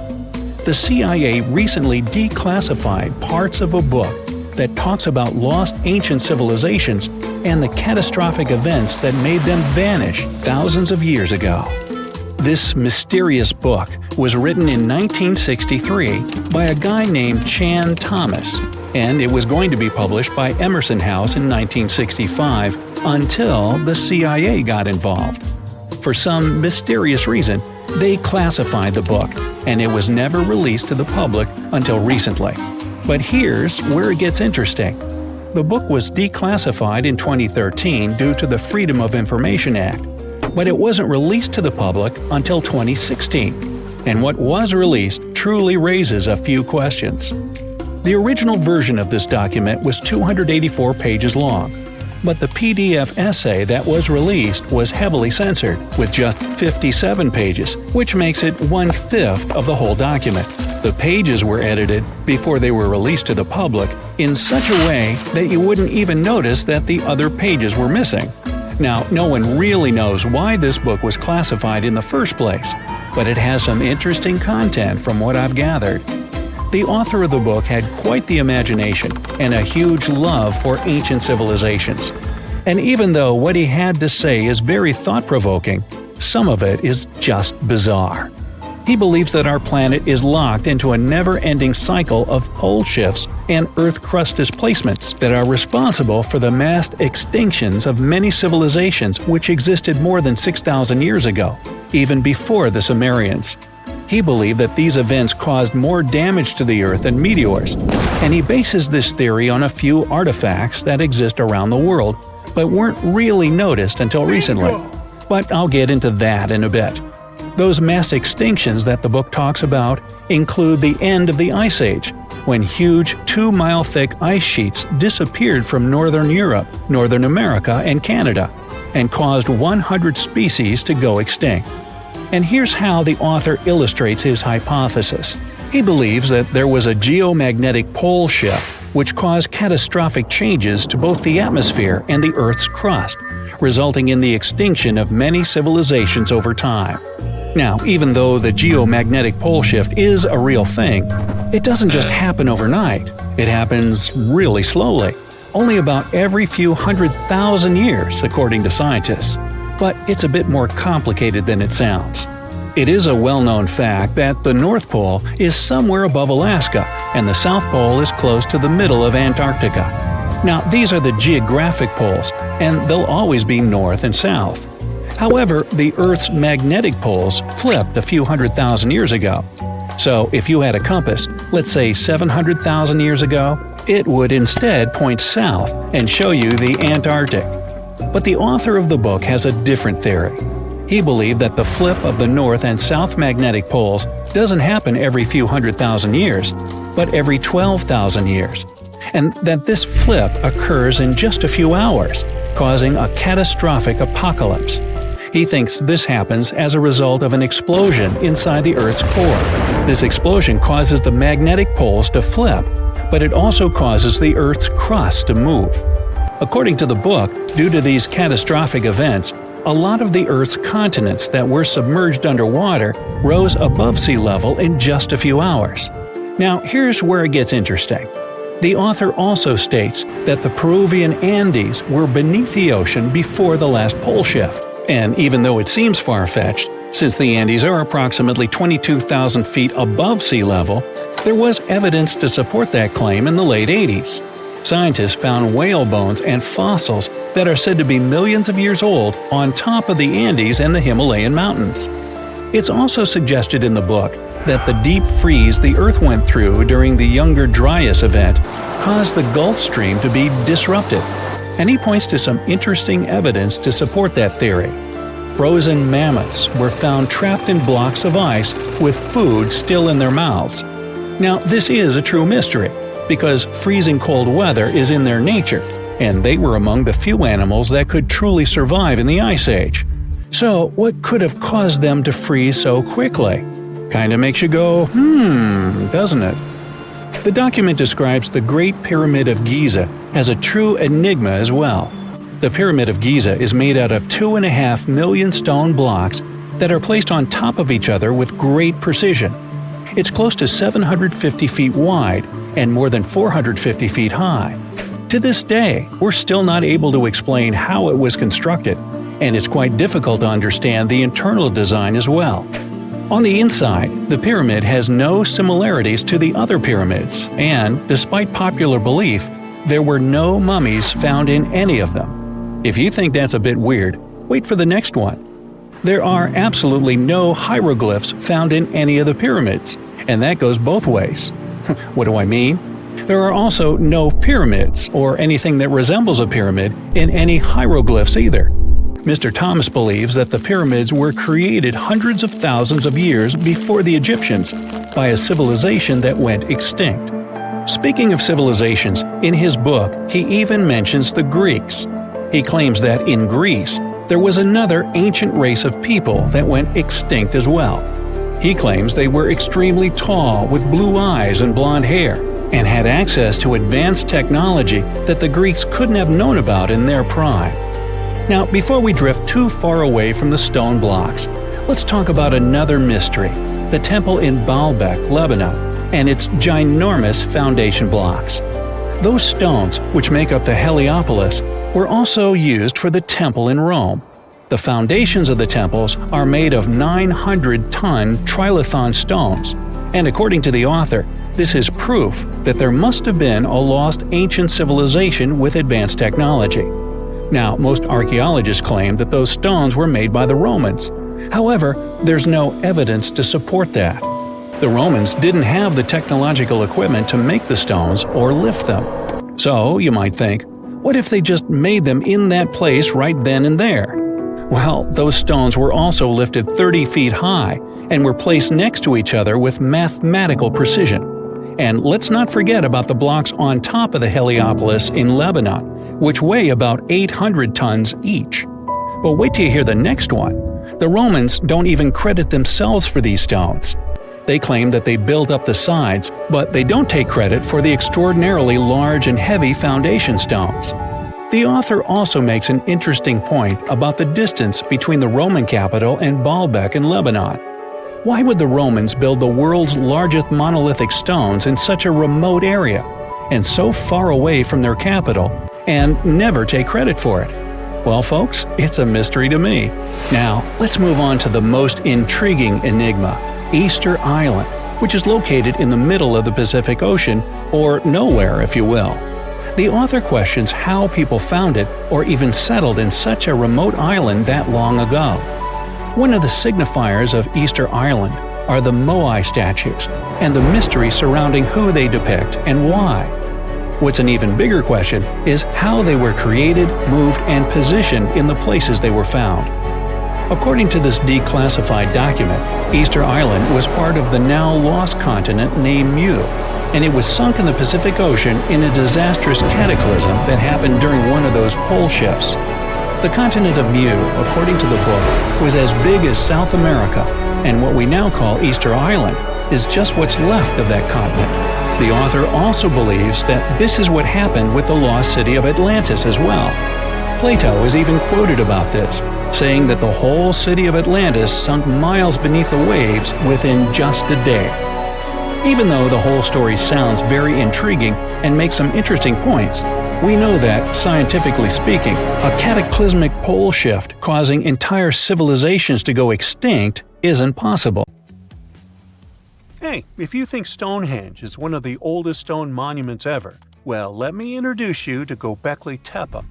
The CIA recently declassified parts of a book that talks about lost ancient civilizations and the catastrophic events that made them vanish thousands of years ago. This mysterious book was written in 1963 by a guy named Chan Thomas, and it was going to be published by Emerson House in 1965 until the CIA got involved. For some mysterious reason, they classified the book, and it was never released to the public until recently. But here's where it gets interesting. The book was declassified in 2013 due to the Freedom of Information Act, but it wasn't released to the public until 2016. And what was released truly raises a few questions. The original version of this document was 284 pages long, but the PDF essay that was released was heavily censored, with just 57 pages, which makes it 1/5 of the whole document. The pages were edited before they were released to the public in such a way that you wouldn't even notice that the other pages were missing. Now, no one really knows why this book was classified in the first place, but it has some interesting content from what I've gathered. The author of the book had quite the imagination and a huge love for ancient civilizations. And even though what he had to say is very thought-provoking, some of it is just bizarre. He believes that our planet is locked into a never-ending cycle of pole shifts and Earth crust displacements that are responsible for the mass extinctions of many civilizations which existed more than 6,000 years ago, even before the Sumerians. He believed that these events caused more damage to the Earth than meteors, and he bases this theory on a few artifacts that exist around the world but weren't really noticed until recently. But I'll get into that in a bit. Those mass extinctions that the book talks about include the end of the Ice Age, when huge 2-mile-thick ice sheets disappeared from northern Europe, Northern America, and Canada, and caused 100 species to go extinct. And here's how the author illustrates his hypothesis. He believes that there was a geomagnetic pole shift which caused catastrophic changes to both the atmosphere and the Earth's crust, resulting in the extinction of many civilizations over time. Now, even though the geomagnetic pole shift is a real thing, it doesn't just happen overnight. It happens really slowly, only about every few 100,000 years, according to scientists. But it's a bit more complicated than it sounds. It is a well-known fact that the North Pole is somewhere above Alaska, and the South Pole is close to the middle of Antarctica. Now, these are the geographic poles, and they'll always be north and south. However, the Earth's magnetic poles flipped a few 100,000 years ago. So if you had a compass, let's say 700,000 years ago, it would instead point south and show you the Antarctic. But the author of the book has a different theory. He believed that the flip of the north and south magnetic poles doesn't happen every few 100,000 years, but every 12,000 years, and that this flip occurs in just a few hours, causing a catastrophic apocalypse. He thinks this happens as a result of an explosion inside the Earth's core. This explosion causes the magnetic poles to flip, but it also causes the Earth's crust to move. According to the book, due to these catastrophic events, a lot of the Earth's continents that were submerged underwater rose above sea level in just a few hours. Now, here's where it gets interesting. The author also states that the Peruvian Andes were beneath the ocean before the last pole shift. And even though it seems far-fetched, since the Andes are approximately 22,000 feet above sea level, there was evidence to support that claim in the late 80s. Scientists found whale bones and fossils that are said to be millions of years old on top of the Andes and the Himalayan mountains. It's also suggested in the book that the deep freeze the Earth went through during the Younger Dryas event caused the Gulf Stream to be disrupted, and he points to some interesting evidence to support that theory. Frozen mammoths were found trapped in blocks of ice with food still in their mouths. Now, this is a true mystery, because freezing cold weather is in their nature, and they were among the few animals that could truly survive in the Ice Age. So, what could have caused them to freeze so quickly? Kinda makes you go, doesn't it? The document describes the Great Pyramid of Giza as a true enigma as well. The Pyramid of Giza is made out of 2.5 million stone blocks that are placed on top of each other with great precision. It's close to 750 feet wide and more than 450 feet high. To this day, we're still not able to explain how it was constructed, and it's quite difficult to understand the internal design as well. On the inside, the pyramid has no similarities to the other pyramids, and, despite popular belief, there were no mummies found in any of them. If you think that's a bit weird, wait for the next one. There are absolutely no hieroglyphs found in any of the pyramids, and that goes both ways. What do I mean? There are also no pyramids, or anything that resembles a pyramid, in any hieroglyphs either. Mr. Thomas believes that the pyramids were created hundreds of thousands of years before the Egyptians by a civilization that went extinct. Speaking of civilizations, in his book he even mentions the Greeks. He claims that in Greece, there was another ancient race of people that went extinct as well. He claims they were extremely tall with blue eyes and blonde hair, and had access to advanced technology that the Greeks couldn't have known about in their prime. Now, before we drift too far away from the stone blocks, let's talk about another mystery, the temple in Baalbek, Lebanon, and its ginormous foundation blocks. Those stones, which make up the Hierapolis, were also used for the temple in Rome. The foundations of the temples are made of 900-ton trilithon stones, and according to the author, this is proof that there must have been a lost ancient civilization with advanced technology. Now, most archaeologists claim that those stones were made by the Romans. However, there's no evidence to support that. The Romans didn't have the technological equipment to make the stones or lift them. So, you might think, what if they just made them in that place right then and there? Well, those stones were also lifted 30 feet high and were placed next to each other with mathematical precision. And let's not forget about the blocks on top of the Hierapolis in Lebanon, which weigh about 800 tons each. But wait till you hear the next one. The Romans don't even credit themselves for these stones. They claim that they built up the sides, but they don't take credit for the extraordinarily large and heavy foundation stones. The author also makes an interesting point about the distance between the Roman capital and Baalbek in Lebanon. Why would the Romans build the world's largest monolithic stones in such a remote area, and so far away from their capital, and never take credit for it? Well, folks, it's a mystery to me. Now, let's move on to the most intriguing enigma, Easter Island, which is located in the middle of the Pacific Ocean, or nowhere if you will. The author questions how people found it or even settled in such a remote island that long ago. One of the signifiers of Easter Island are the Moai statues, and the mystery surrounding who they depict and why. What's an even bigger question is how they were created, moved, and positioned in the places they were found. According to this declassified document, Easter Island was part of the now lost continent named Mu, and it was sunk in the Pacific Ocean in a disastrous cataclysm that happened during one of those pole shifts. The continent of Mu, according to the book, was as big as South America, and what we now call Easter Island is just what's left of that continent. The author also believes that this is what happened with the lost city of Atlantis as well. Plato is even quoted about this, saying that the whole city of Atlantis sunk miles beneath the waves within just a day. Even though the whole story sounds very intriguing and makes some interesting points, we know that, scientifically speaking, a cataclysmic pole shift causing entire civilizations to go extinct isn't possible. Hey, if you think Stonehenge is one of the oldest stone monuments ever, well, let me introduce you to Göbekli Tepe.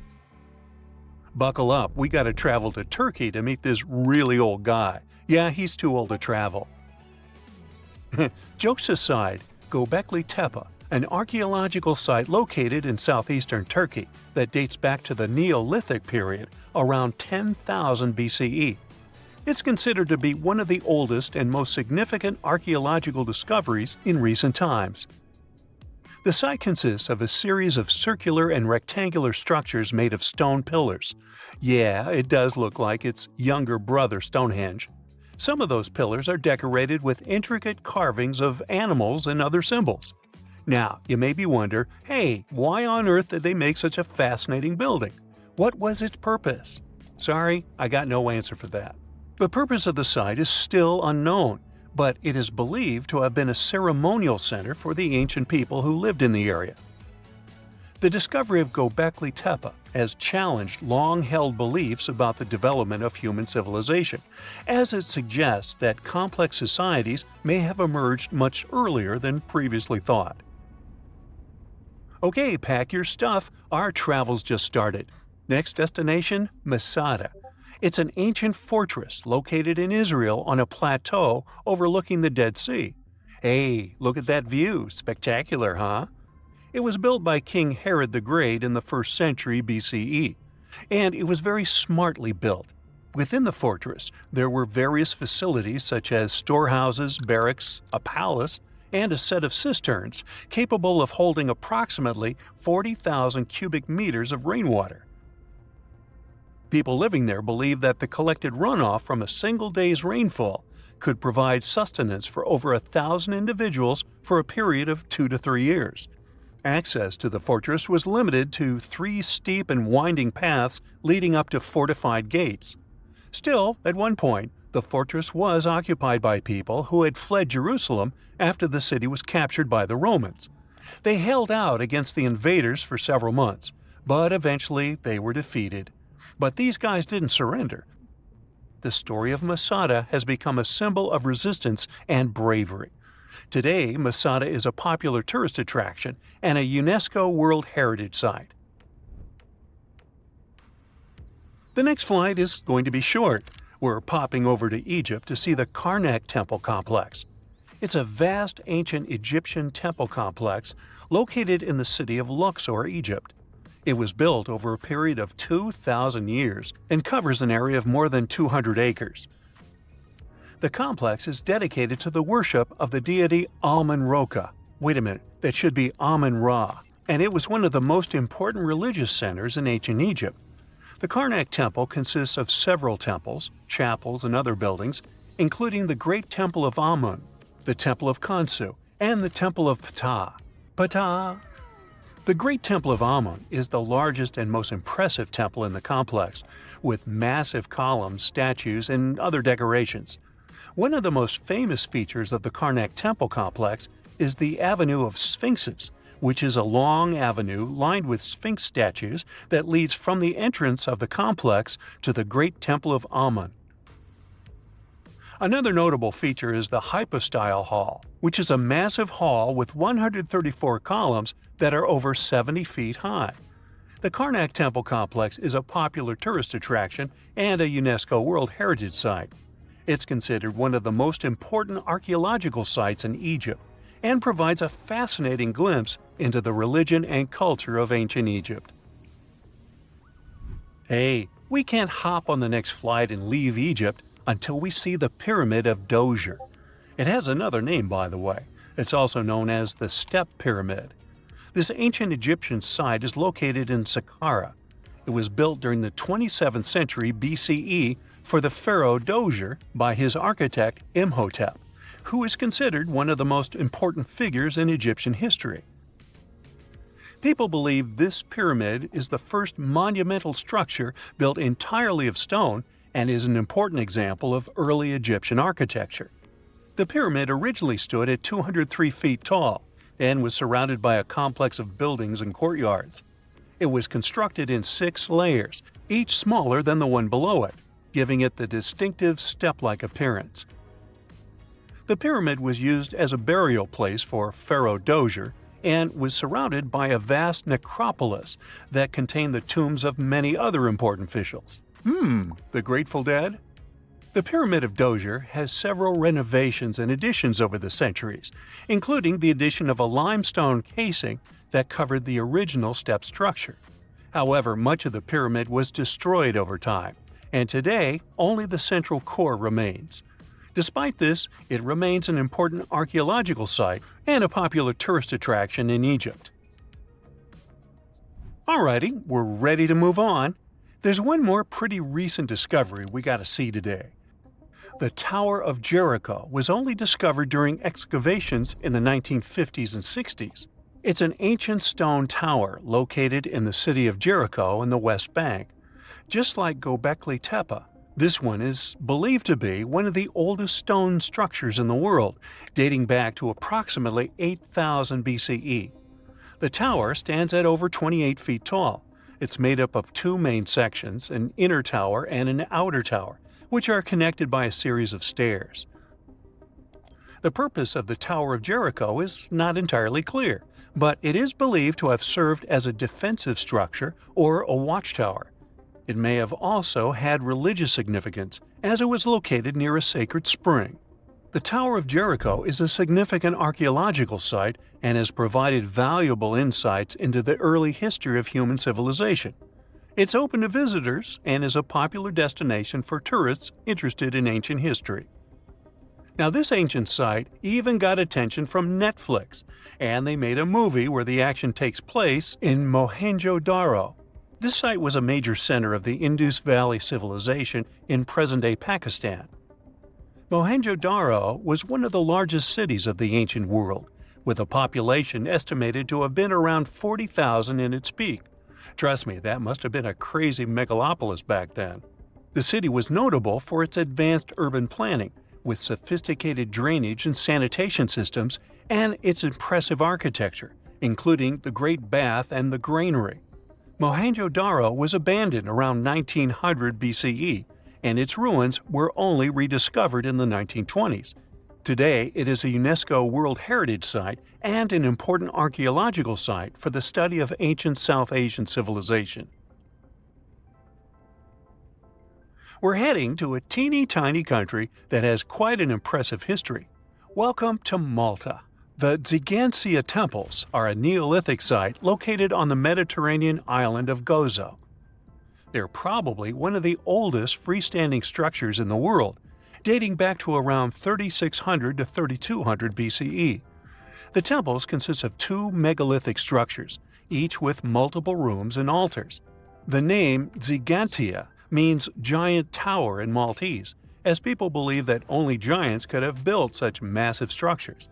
Buckle up, we gotta travel to Turkey to meet this really old guy. Yeah, he's too old to travel. Jokes aside, Göbekli Tepe, an archaeological site located in southeastern Turkey that dates back to the Neolithic period, around 10,000 BCE. It's considered to be one of the oldest and most significant archaeological discoveries in recent times. The site consists of a series of circular and rectangular structures made of stone pillars. Yeah, it does look like its younger brother Stonehenge. Some of those pillars are decorated with intricate carvings of animals and other symbols. Now, you maybe wonder, hey, why on earth did they make such a fascinating building? What was its purpose? Sorry, I got no answer for that. The purpose of the site is still unknown, but it is believed to have been a ceremonial center for the ancient people who lived in the area. The discovery of Göbekli Tepe has challenged long-held beliefs about the development of human civilization, as it suggests that complex societies may have emerged much earlier than previously thought. Okay, pack your stuff, our travel's just started. Next destination, Masada. It's an ancient fortress located in Israel on a plateau overlooking the Dead Sea. Hey, look at that view, spectacular, huh? It was built by King Herod the Great in the 1st century BCE, and it was very smartly built. Within the fortress, there were various facilities such as storehouses, barracks, a palace, and a set of cisterns capable of holding approximately 40,000 cubic meters of rainwater. People living there believed that the collected runoff from a single day's rainfall could provide sustenance for over 1,000 individuals for a period of 2 to 3 years. Access to the fortress was limited to 3 steep and winding paths leading up to fortified gates. Still, at one point, the fortress was occupied by people who had fled Jerusalem after the city was captured by the Romans. They held out against the invaders for several months, but eventually they were defeated. But these guys didn't surrender. The story of Masada has become a symbol of resistance and bravery. Today, Masada is a popular tourist attraction and a UNESCO World Heritage Site. The next flight is going to be short. We're popping over to Egypt to see the Karnak Temple Complex. It's a vast ancient Egyptian temple complex located in the city of Luxor, Egypt. It was built over a period of 2,000 years and covers an area of more than 200 acres. The complex is dedicated to the worship of the deity Amun-Roka. Wait a minute, that should be Amun-Ra, and it was one of the most important religious centers in ancient Egypt. The Karnak Temple consists of several temples, chapels, and other buildings, including the Great Temple of Amun, the Temple of Khonsu, and the Temple of Ptah. Ptah! The Great Temple of Amun is the largest and most impressive temple in the complex, with massive columns, statues, and other decorations. One of the most famous features of the Karnak Temple complex is the Avenue of Sphinxes, which is a long avenue lined with Sphinx statues that leads from the entrance of the complex to the Great Temple of Amun. Another notable feature is the Hypostyle Hall, which is a massive hall with 134 columns that are over 70 feet high. The Karnak Temple complex is a popular tourist attraction and a UNESCO World Heritage Site. It's considered one of the most important archaeological sites in Egypt and provides a fascinating glimpse into the religion and culture of ancient Egypt. Hey, we can't hop on the next flight and leave Egypt until we see the Pyramid of Djoser. It has another name, by the way. It's also known as the Step Pyramid. This ancient Egyptian site is located in Saqqara. It was built during the 27th century BCE for the pharaoh Djoser by his architect Imhotep, who is considered one of the most important figures in Egyptian history. People believe this pyramid is the first monumental structure built entirely of stone and is an important example of early Egyptian architecture. The pyramid originally stood at 203 feet tall and was surrounded by a complex of buildings and courtyards. It was constructed in 6 layers, each smaller than the one below it, giving it the distinctive step-like appearance. The pyramid was used as a burial place for Pharaoh Djoser and was surrounded by a vast necropolis that contained the tombs of many other important officials. The Grateful Dead? The Pyramid of Djoser has several renovations and additions over the centuries, including the addition of a limestone casing that covered the original step structure. However, much of the pyramid was destroyed over time, and today only the central core remains. Despite this, it remains an important archaeological site and a popular tourist attraction in Egypt. Alrighty, we're ready to move on. There's one more pretty recent discovery we gotta see today. The Tower of Jericho was only discovered during excavations in the 1950s and 60s. It's an ancient stone tower located in the city of Jericho in the West Bank. Just like Göbekli Tepe, this one is believed to be one of the oldest stone structures in the world, dating back to approximately 8000 BCE. The tower stands at over 28 feet tall. It's made up of two main sections, an inner tower and an outer tower, which are connected by a series of stairs. The purpose of the Tower of Jericho is not entirely clear, but it is believed to have served as a defensive structure or a watchtower. It may have also had religious significance, as it was located near a sacred spring. The Tower of Jericho is a significant archaeological site and has provided valuable insights into the early history of human civilization. It's open to visitors and is a popular destination for tourists interested in ancient history. Now, this ancient site even got attention from Netflix, and they made a movie where the action takes place in Mohenjo-Daro. This site was a major center of the Indus Valley civilization in present-day Pakistan. Mohenjo-Daro was one of the largest cities of the ancient world, with a population estimated to have been around 40,000 in its peak. Trust me, that must have been a crazy megalopolis back then. The city was notable for its advanced urban planning, with sophisticated drainage and sanitation systems, and its impressive architecture, including the Great Bath and the Granary. Mohenjo-Daro was abandoned around 1900 BCE, and its ruins were only rediscovered in the 1920s. Today, it is a UNESCO World Heritage Site and an important archaeological site for the study of ancient South Asian civilization. We're heading to a teeny-tiny country that has quite an impressive history. Welcome to Malta. The Xigantia Temples are a Neolithic site located on the Mediterranean island of Gozo. They're probably one of the oldest freestanding structures in the world, dating back to around 3600 to 3200 BCE. The temples consist of two megalithic structures, each with multiple rooms and altars. The name Xigantia means giant tower in Maltese, as people believe that only giants could have built such massive structures.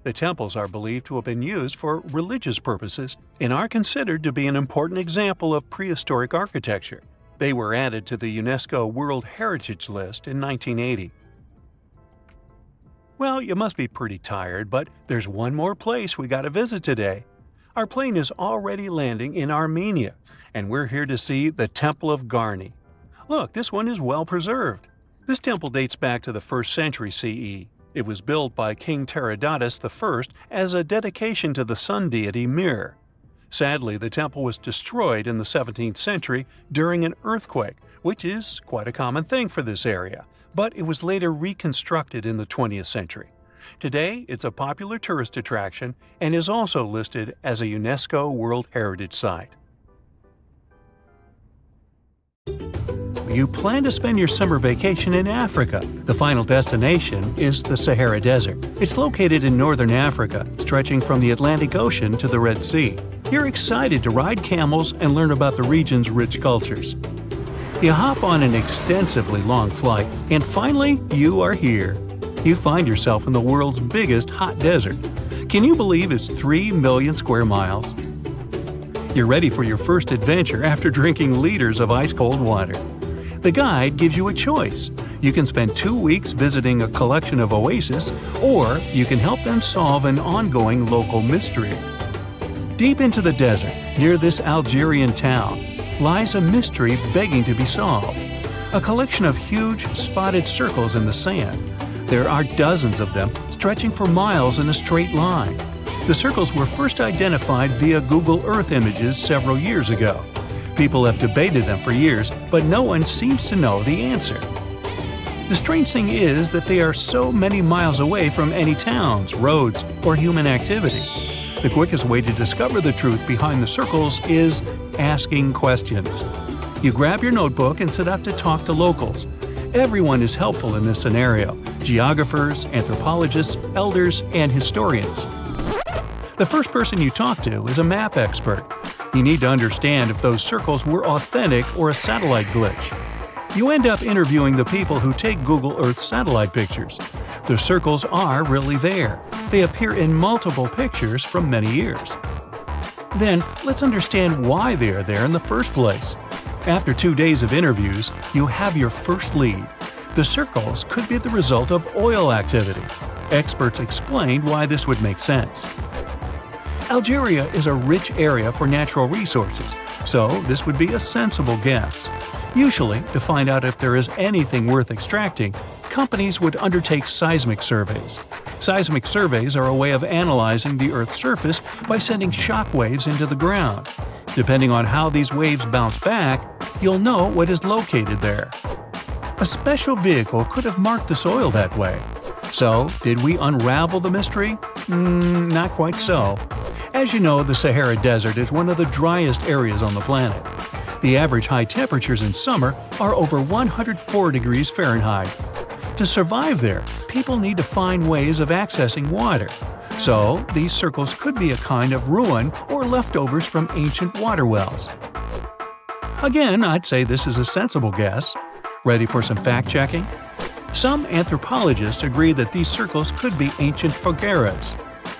The temples are believed to have been used for religious purposes and are considered to be an important example of prehistoric architecture. They were added to the UNESCO World Heritage List in 1980. Well, you must be pretty tired, but there's one more place we gotta visit today. Our plane is already landing in Armenia, and we're here to see the Temple of Garni. Look, this one is well preserved. This temple dates back to the 1st century CE. It was built by King Tiridates I as a dedication to the sun deity Mir. Sadly, the temple was destroyed in the 17th century during an earthquake, which is quite a common thing for this area, but it was later reconstructed in the 20th century. Today, it's a popular tourist attraction and is also listed as a UNESCO World Heritage Site. You plan to spend your summer vacation in Africa. The final destination is the Sahara Desert. It's located in northern Africa, stretching from the Atlantic Ocean to the Red Sea. You're excited to ride camels and learn about the region's rich cultures. You hop on an extensively long flight, and finally, you are here. You find yourself in the world's biggest hot desert. Can you believe it's 3 million square miles? You're ready for your first adventure after drinking liters of ice-cold water. The guide gives you a choice. You can spend 2 weeks visiting a collection of oases, or you can help them solve an ongoing local mystery. Deep into the desert, near this Algerian town, lies a mystery begging to be solved. A collection of huge, spotted circles in the sand. There are dozens of them, stretching for miles in a straight line. The circles were first identified via Google Earth images several years ago. People have debated them for years, but no one seems to know the answer. The strange thing is that they are so many miles away from any towns, roads, or human activity. The quickest way to discover the truth behind the circles is asking questions. You grab your notebook and set out to talk to locals. Everyone is helpful in this scenario: geographers, anthropologists, elders, and historians. The first person you talk to is a map expert. You need to understand if those circles were authentic or a satellite glitch. You end up interviewing the people who take Google Earth satellite pictures. The circles are really there. They appear in multiple pictures from many years. Then, let's understand why they are there in the first place. After 2 days of interviews, you have your first lead. The circles could be the result of oil activity. Experts explained why this would make sense. Algeria is a rich area for natural resources, so this would be a sensible guess. Usually, to find out if there is anything worth extracting, companies would undertake seismic surveys. Seismic surveys are a way of analyzing the Earth's surface by sending shock waves into the ground. Depending on how these waves bounce back, you'll know what is located there. A special vehicle could have marked the soil that way. So, did we unravel the mystery? Not quite so. As you know, the Sahara Desert is one of the driest areas on the planet. The average high temperatures in summer are over 104 degrees Fahrenheit. To survive there, people need to find ways of accessing water. So, these circles could be a kind of ruin or leftovers from ancient water wells. Again, I'd say this is a sensible guess. Ready for some fact-checking? Some anthropologists agree that these circles could be ancient fogueras.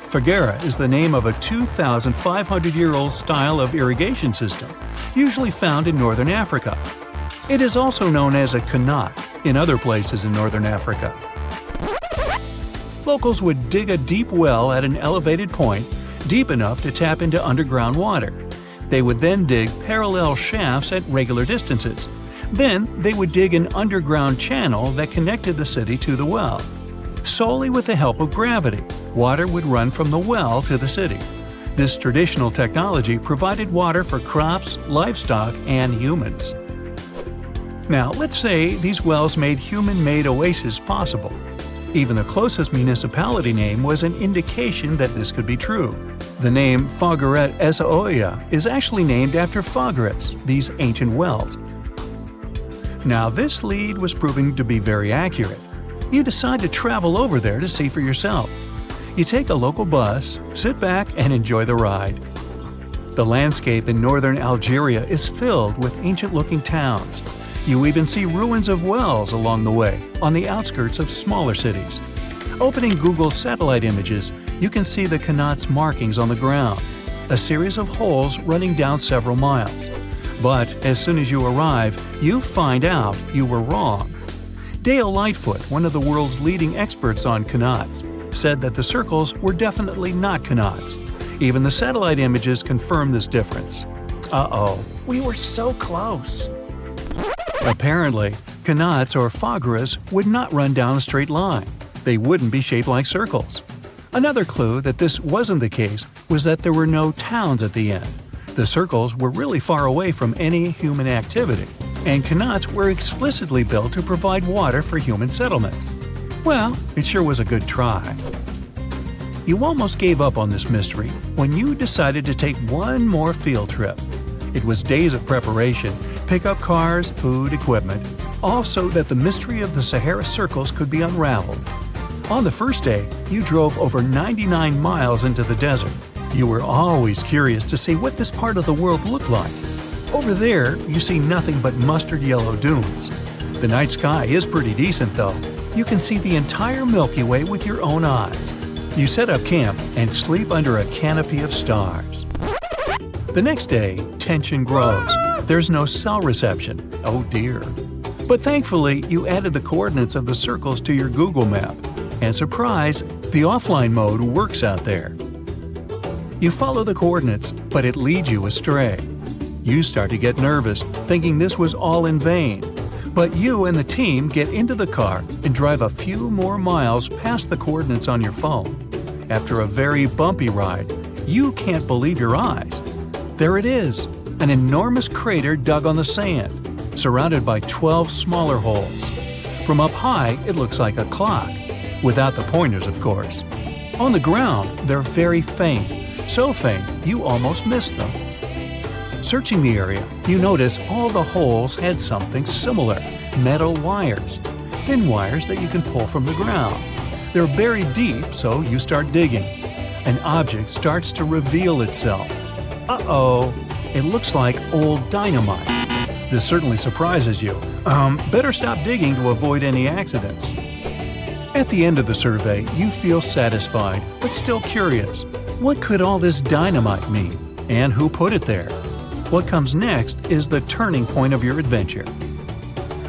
Foguera is the name of a 2,500-year-old style of irrigation system, usually found in northern Africa. It is also known as a qanat in other places in northern Africa. Locals would dig a deep well at an elevated point, deep enough to tap into underground water. They would then dig parallel shafts at regular distances. Then they would dig an underground channel that connected the city to the well. Solely with the help of gravity, water would run from the well to the city. This traditional technology provided water for crops, livestock, and humans. Now, let's say these wells made human-made oases possible. Even the closest municipality name was an indication that this could be true. The name Fogueret Essaouira is actually named after Fogueras, these ancient wells. Now, this lead was proving to be very accurate. You decide to travel over there to see for yourself. You take a local bus, sit back, and enjoy the ride. The landscape in northern Algeria is filled with ancient-looking towns. You even see ruins of wells along the way, on the outskirts of smaller cities. Opening Google's satellite images, you can see the qanat's markings on the ground, a series of holes running down several miles. But as soon as you arrive, you find out you were wrong. Dale Lightfoot, one of the world's leading experts on qanats, said that the circles were definitely not qanats. Even the satellite images confirm this difference. Uh-oh, we were so close. Apparently, qanats or fogueras would not run down a straight line. They wouldn't be shaped like circles. Another clue that this wasn't the case was that there were no towns at the end. The circles were really far away from any human activity, and qanats were explicitly built to provide water for human settlements. Well, it sure was a good try. You almost gave up on this mystery when you decided to take one more field trip. It was days of preparation, pick up cars, food, equipment, all so that the mystery of the Sahara Circles could be unraveled. On the first day, you drove over 99 miles into the desert. You were always curious to see what this part of the world looked like. Over there, you see nothing but mustard yellow dunes. The night sky is pretty decent though. You can see the entire Milky Way with your own eyes. You set up camp and sleep under a canopy of stars. The next day, tension grows. There's no cell reception. Oh dear. But thankfully, you added the coordinates of the circles to your Google map. And surprise, the offline mode works out there. You follow the coordinates, but it leads you astray. You start to get nervous, thinking this was all in vain. But you and the team get into the car and drive a few more miles past the coordinates on your phone. After a very bumpy ride, you can't believe your eyes. There it is, an enormous crater dug on the sand, surrounded by 12 smaller holes. From up high, it looks like a clock, without the pointers, of course. On the ground, they're very faint, so faint you almost miss them. Searching the area, you notice all the holes had something similar, metal wires, thin wires that you can pull from the ground. They're buried deep, so you start digging. An object starts to reveal itself. Uh-oh, it looks like old dynamite. This certainly surprises you. Better stop digging to avoid any accidents. At the end of the survey, you feel satisfied, but still curious. What could all this dynamite mean? And who put it there? What comes next is the turning point of your adventure.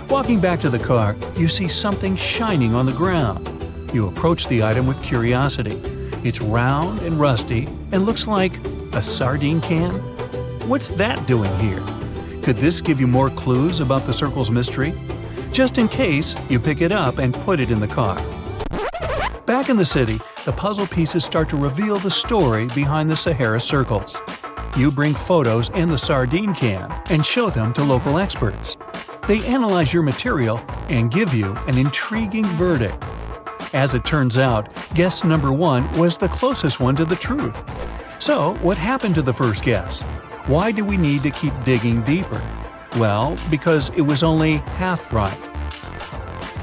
Walking back to the car, you see something shining on the ground. You approach the item with curiosity. It's round and rusty, and looks like a sardine can? What's that doing here? Could this give you more clues about the circle's mystery? Just in case, you pick it up and put it in the car. Back in the city, the puzzle pieces start to reveal the story behind the Sahara circles. You bring photos and the sardine can and show them to local experts. They analyze your material and give you an intriguing verdict. As it turns out, guess number 1 was the closest one to the truth. So, what happened to the first guess? Why do we need to keep digging deeper? Well, because it was only half right.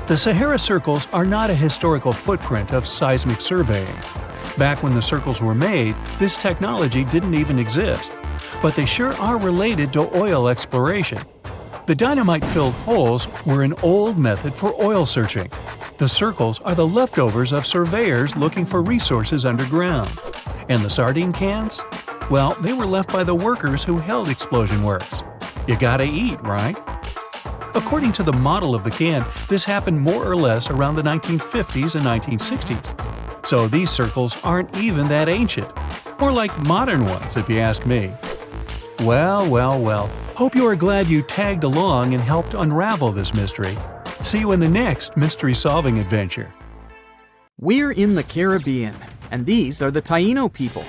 The Sahara circles are not a historical footprint of seismic surveying. Back when the circles were made, this technology didn't even exist. But they sure are related to oil exploration. The dynamite-filled holes were an old method for oil searching. The circles are the leftovers of surveyors looking for resources underground. And the sardine cans? Well, they were left by the workers who held explosion works. You gotta eat, right? According to the model of the can, this happened more or less around the 1950s and 1960s. So these circles aren't even that ancient. More like modern ones, if you ask me. Well. Hope you are glad you tagged along and helped unravel this mystery. See you in the next mystery-solving adventure. We're in the Caribbean, and these are the Taino people.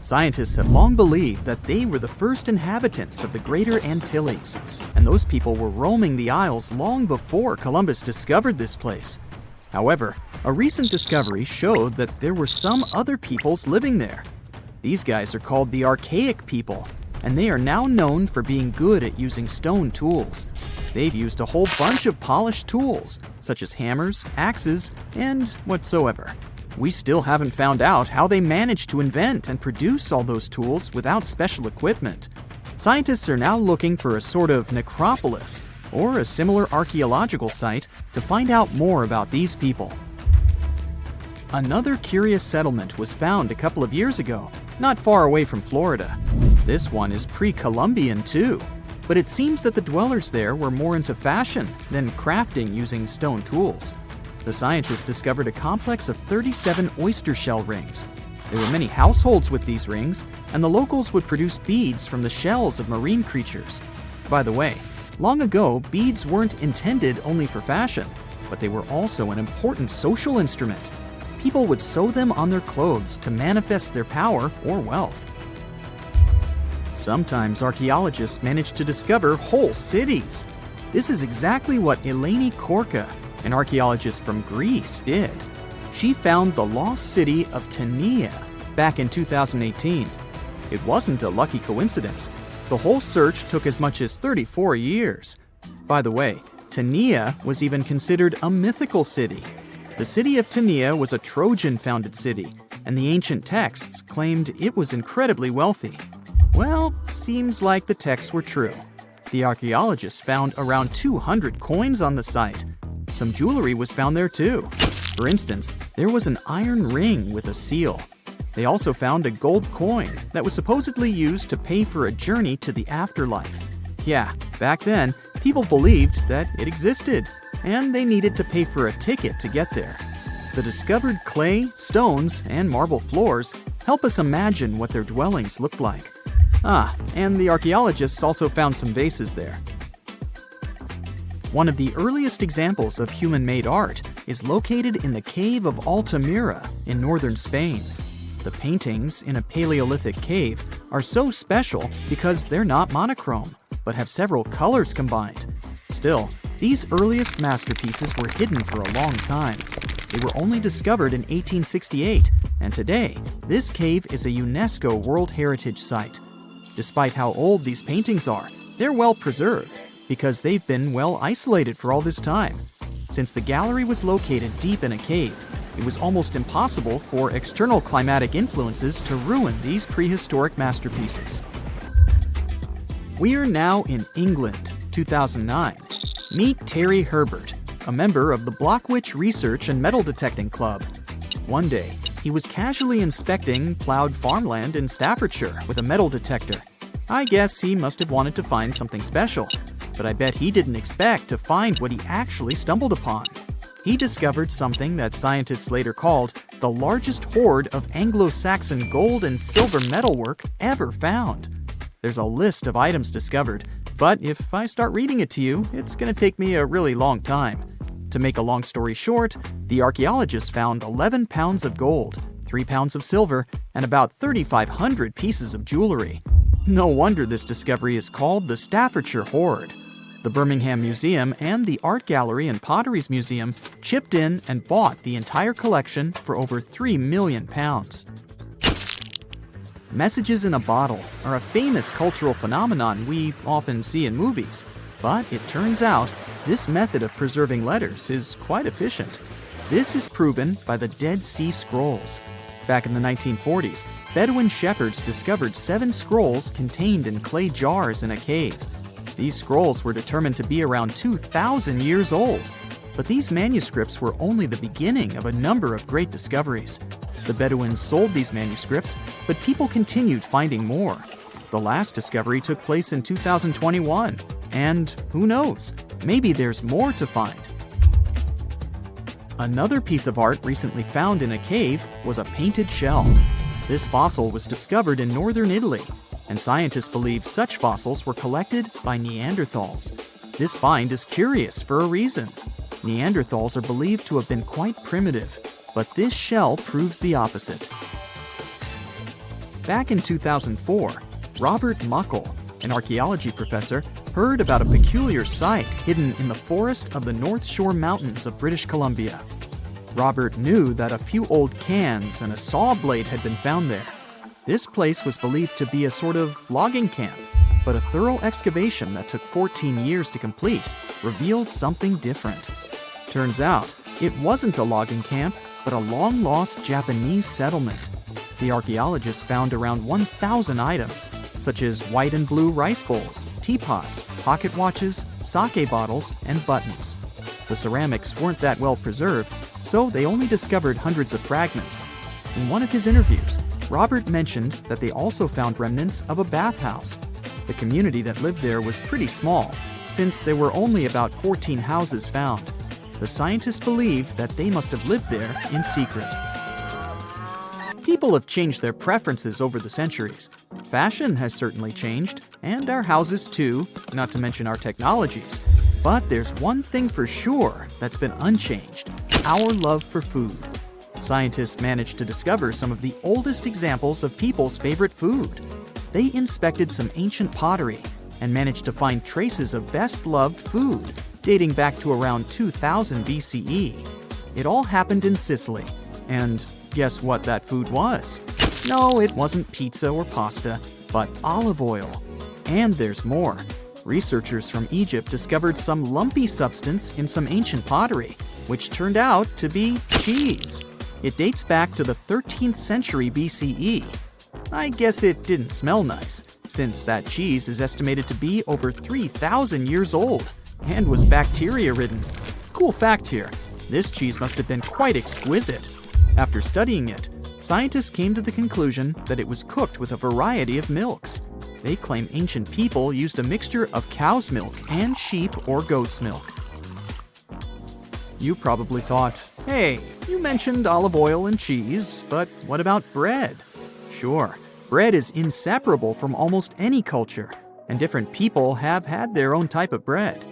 Scientists have long believed that they were the first inhabitants of the Greater Antilles, and those people were roaming the Isles long before Columbus discovered this place. However, a recent discovery showed that there were some other peoples living there. These guys are called the Archaic people, and they are now known for being good at using stone tools. They've used a whole bunch of polished tools, such as hammers, axes, and whatsoever. We still haven't found out how they managed to invent and produce all those tools without special equipment. Scientists are now looking for a sort of necropolis, or a similar archaeological site, to find out more about these people. Another curious settlement was found a couple of years ago, not far away from Florida. This one is pre-Columbian too, but it seems that the dwellers there were more into fashion than crafting using stone tools. The scientists discovered a complex of 37 oyster shell rings. There were many households with these rings, and the locals would produce beads from the shells of marine creatures. By the way, long ago, beads weren't intended only for fashion, but they were also an important social instrument. People would sew them on their clothes to manifest their power or wealth. Sometimes archaeologists manage to discover whole cities. This is exactly what Eleni Korka, an archaeologist from Greece, did. She found the lost city of Tania back in 2018. It wasn't a lucky coincidence. The whole search took as much as 34 years. By the way, Tania was even considered a mythical city. The city of Tania was a Trojan-founded city, and the ancient texts claimed it was incredibly wealthy. Well, seems like the texts were true. The archaeologists found around 200 coins on the site. Some jewelry was found there too. For instance, there was an iron ring with a seal. They also found a gold coin that was supposedly used to pay for a journey to the afterlife. Yeah, back then, people believed that it existed, and they needed to pay for a ticket to get there. The discovered clay, stones, and marble floors help us imagine what their dwellings looked like. And the archaeologists also found some vases there. One of the earliest examples of human-made art is located in the cave of Altamira in northern Spain. The paintings in a Paleolithic cave are so special because they're not monochrome, but have several colors combined. Still, these earliest masterpieces were hidden for a long time. They were only discovered in 1868, and today, this cave is a UNESCO World Heritage Site. Despite how old these paintings are, they're well preserved because they've been well isolated for all this time. Since the gallery was located deep in a cave, it was almost impossible for external climatic influences to ruin these prehistoric masterpieces. We are now in England, 2009. Meet Terry Herbert, a member of the Blockwitch Research and Metal Detecting Club. One day, he was casually inspecting plowed farmland in Staffordshire with a metal detector. I guess he must have wanted to find something special, but I bet he didn't expect to find what he actually stumbled upon. He discovered something that scientists later called the largest hoard of Anglo-Saxon gold and silver metalwork ever found. There's a list of items discovered, but if I start reading it to you, it's going to take me a really long time. To make a long story short, the archaeologists found 11 pounds of gold, 3 pounds of silver, and about 3,500 pieces of jewelry. No wonder this discovery is called the Staffordshire Hoard. The Birmingham Museum and the Art Gallery and Potteries Museum chipped in and bought the entire collection for over £3 million. Messages in a bottle are a famous cultural phenomenon we often see in movies, but it turns out this method of preserving letters is quite efficient. This is proven by the Dead Sea Scrolls. Back in the 1940s, Bedouin shepherds discovered 7 scrolls contained in clay jars in a cave. These scrolls were determined to be around 2,000 years old. But these manuscripts were only the beginning of a number of great discoveries. The Bedouins sold these manuscripts, but people continued finding more. The last discovery took place in 2021, and who knows, maybe there's more to find. Another piece of art recently found in a cave was a painted shell. This fossil was discovered in northern Italy, and scientists believe such fossils were collected by Neanderthals. This find is curious for a reason. Neanderthals are believed to have been quite primitive, but this shell proves the opposite. Back in 2004, Robert Muckle, an archaeology professor, heard about a peculiar site hidden in the forest of the North Shore Mountains of British Columbia. Robert knew that a few old cans and a saw blade had been found there. This place was believed to be a sort of logging camp, but a thorough excavation that took 14 years to complete revealed something different. Turns out, it wasn't a logging camp, but a long-lost Japanese settlement. The archaeologists found around 1,000 items, such as white and blue rice bowls, teapots, pocket watches, sake bottles, and buttons. The ceramics weren't that well preserved, so they only discovered hundreds of fragments. In one of his interviews, Robert mentioned that they also found remnants of a bathhouse. The community that lived there was pretty small, since there were only about 14 houses found. The scientists believe that they must have lived there in secret. People have changed their preferences over the centuries. Fashion has certainly changed, and our houses too, not to mention our technologies. But there's one thing for sure that's been unchanged: our love for food. Scientists managed to discover some of the oldest examples of people's favorite food. They inspected some ancient pottery and managed to find traces of best-loved food dating back to around 2000 BCE. It all happened in Sicily, and guess what that food was? No, it wasn't pizza or pasta, but olive oil. And there's more. Researchers from Egypt discovered some lumpy substance in some ancient pottery, which turned out to be cheese. It dates back to the 13th century BCE. I guess it didn't smell nice, since that cheese is estimated to be over 3,000 years old and was bacteria-ridden. Cool fact here, this cheese must have been quite exquisite. After studying it, scientists came to the conclusion that it was cooked with a variety of milks. They claim ancient people used a mixture of cow's milk and sheep or goat's milk. You probably thought, hey, you mentioned olive oil and cheese, but what about bread? Sure, bread is inseparable from almost any culture, and different people have had their own type of bread.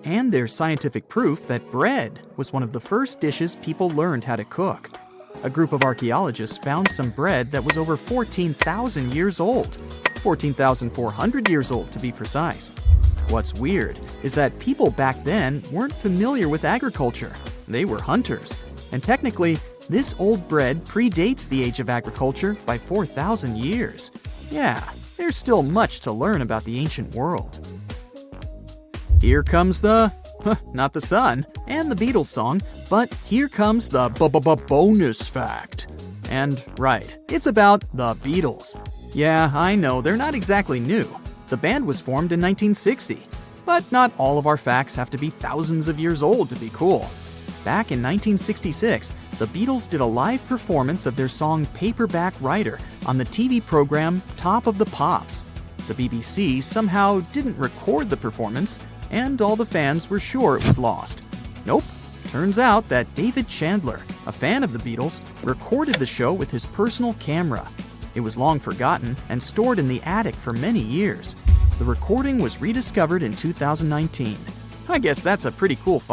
And there's scientific proof that bread was one of the first dishes people learned how to cook. A group of archaeologists found some bread that was over 14,000 years old. 14,400 years old to be precise. What's weird is that people back then weren't familiar with agriculture. They were hunters. And technically, this old bread predates the age of agriculture by 4,000 years. Yeah, there's still much to learn about the ancient world. Here comes not the sun and the Beatles song, but here comes the bonus fact. And right, it's about the Beatles. Yeah, I know, they're not exactly new. The band was formed in 1960. But not all of our facts have to be thousands of years old to be cool. Back in 1966, the Beatles did a live performance of their song Paperback Writer on the TV program Top of the Pops. The BBC somehow didn't record the performance, and all the fans were sure it was lost. Nope, Turns out that David Chandler, a fan of the Beatles, recorded the show with his personal camera. It was long forgotten and stored in the attic for many years. The recording was rediscovered in 2019. I guess that's a pretty cool find.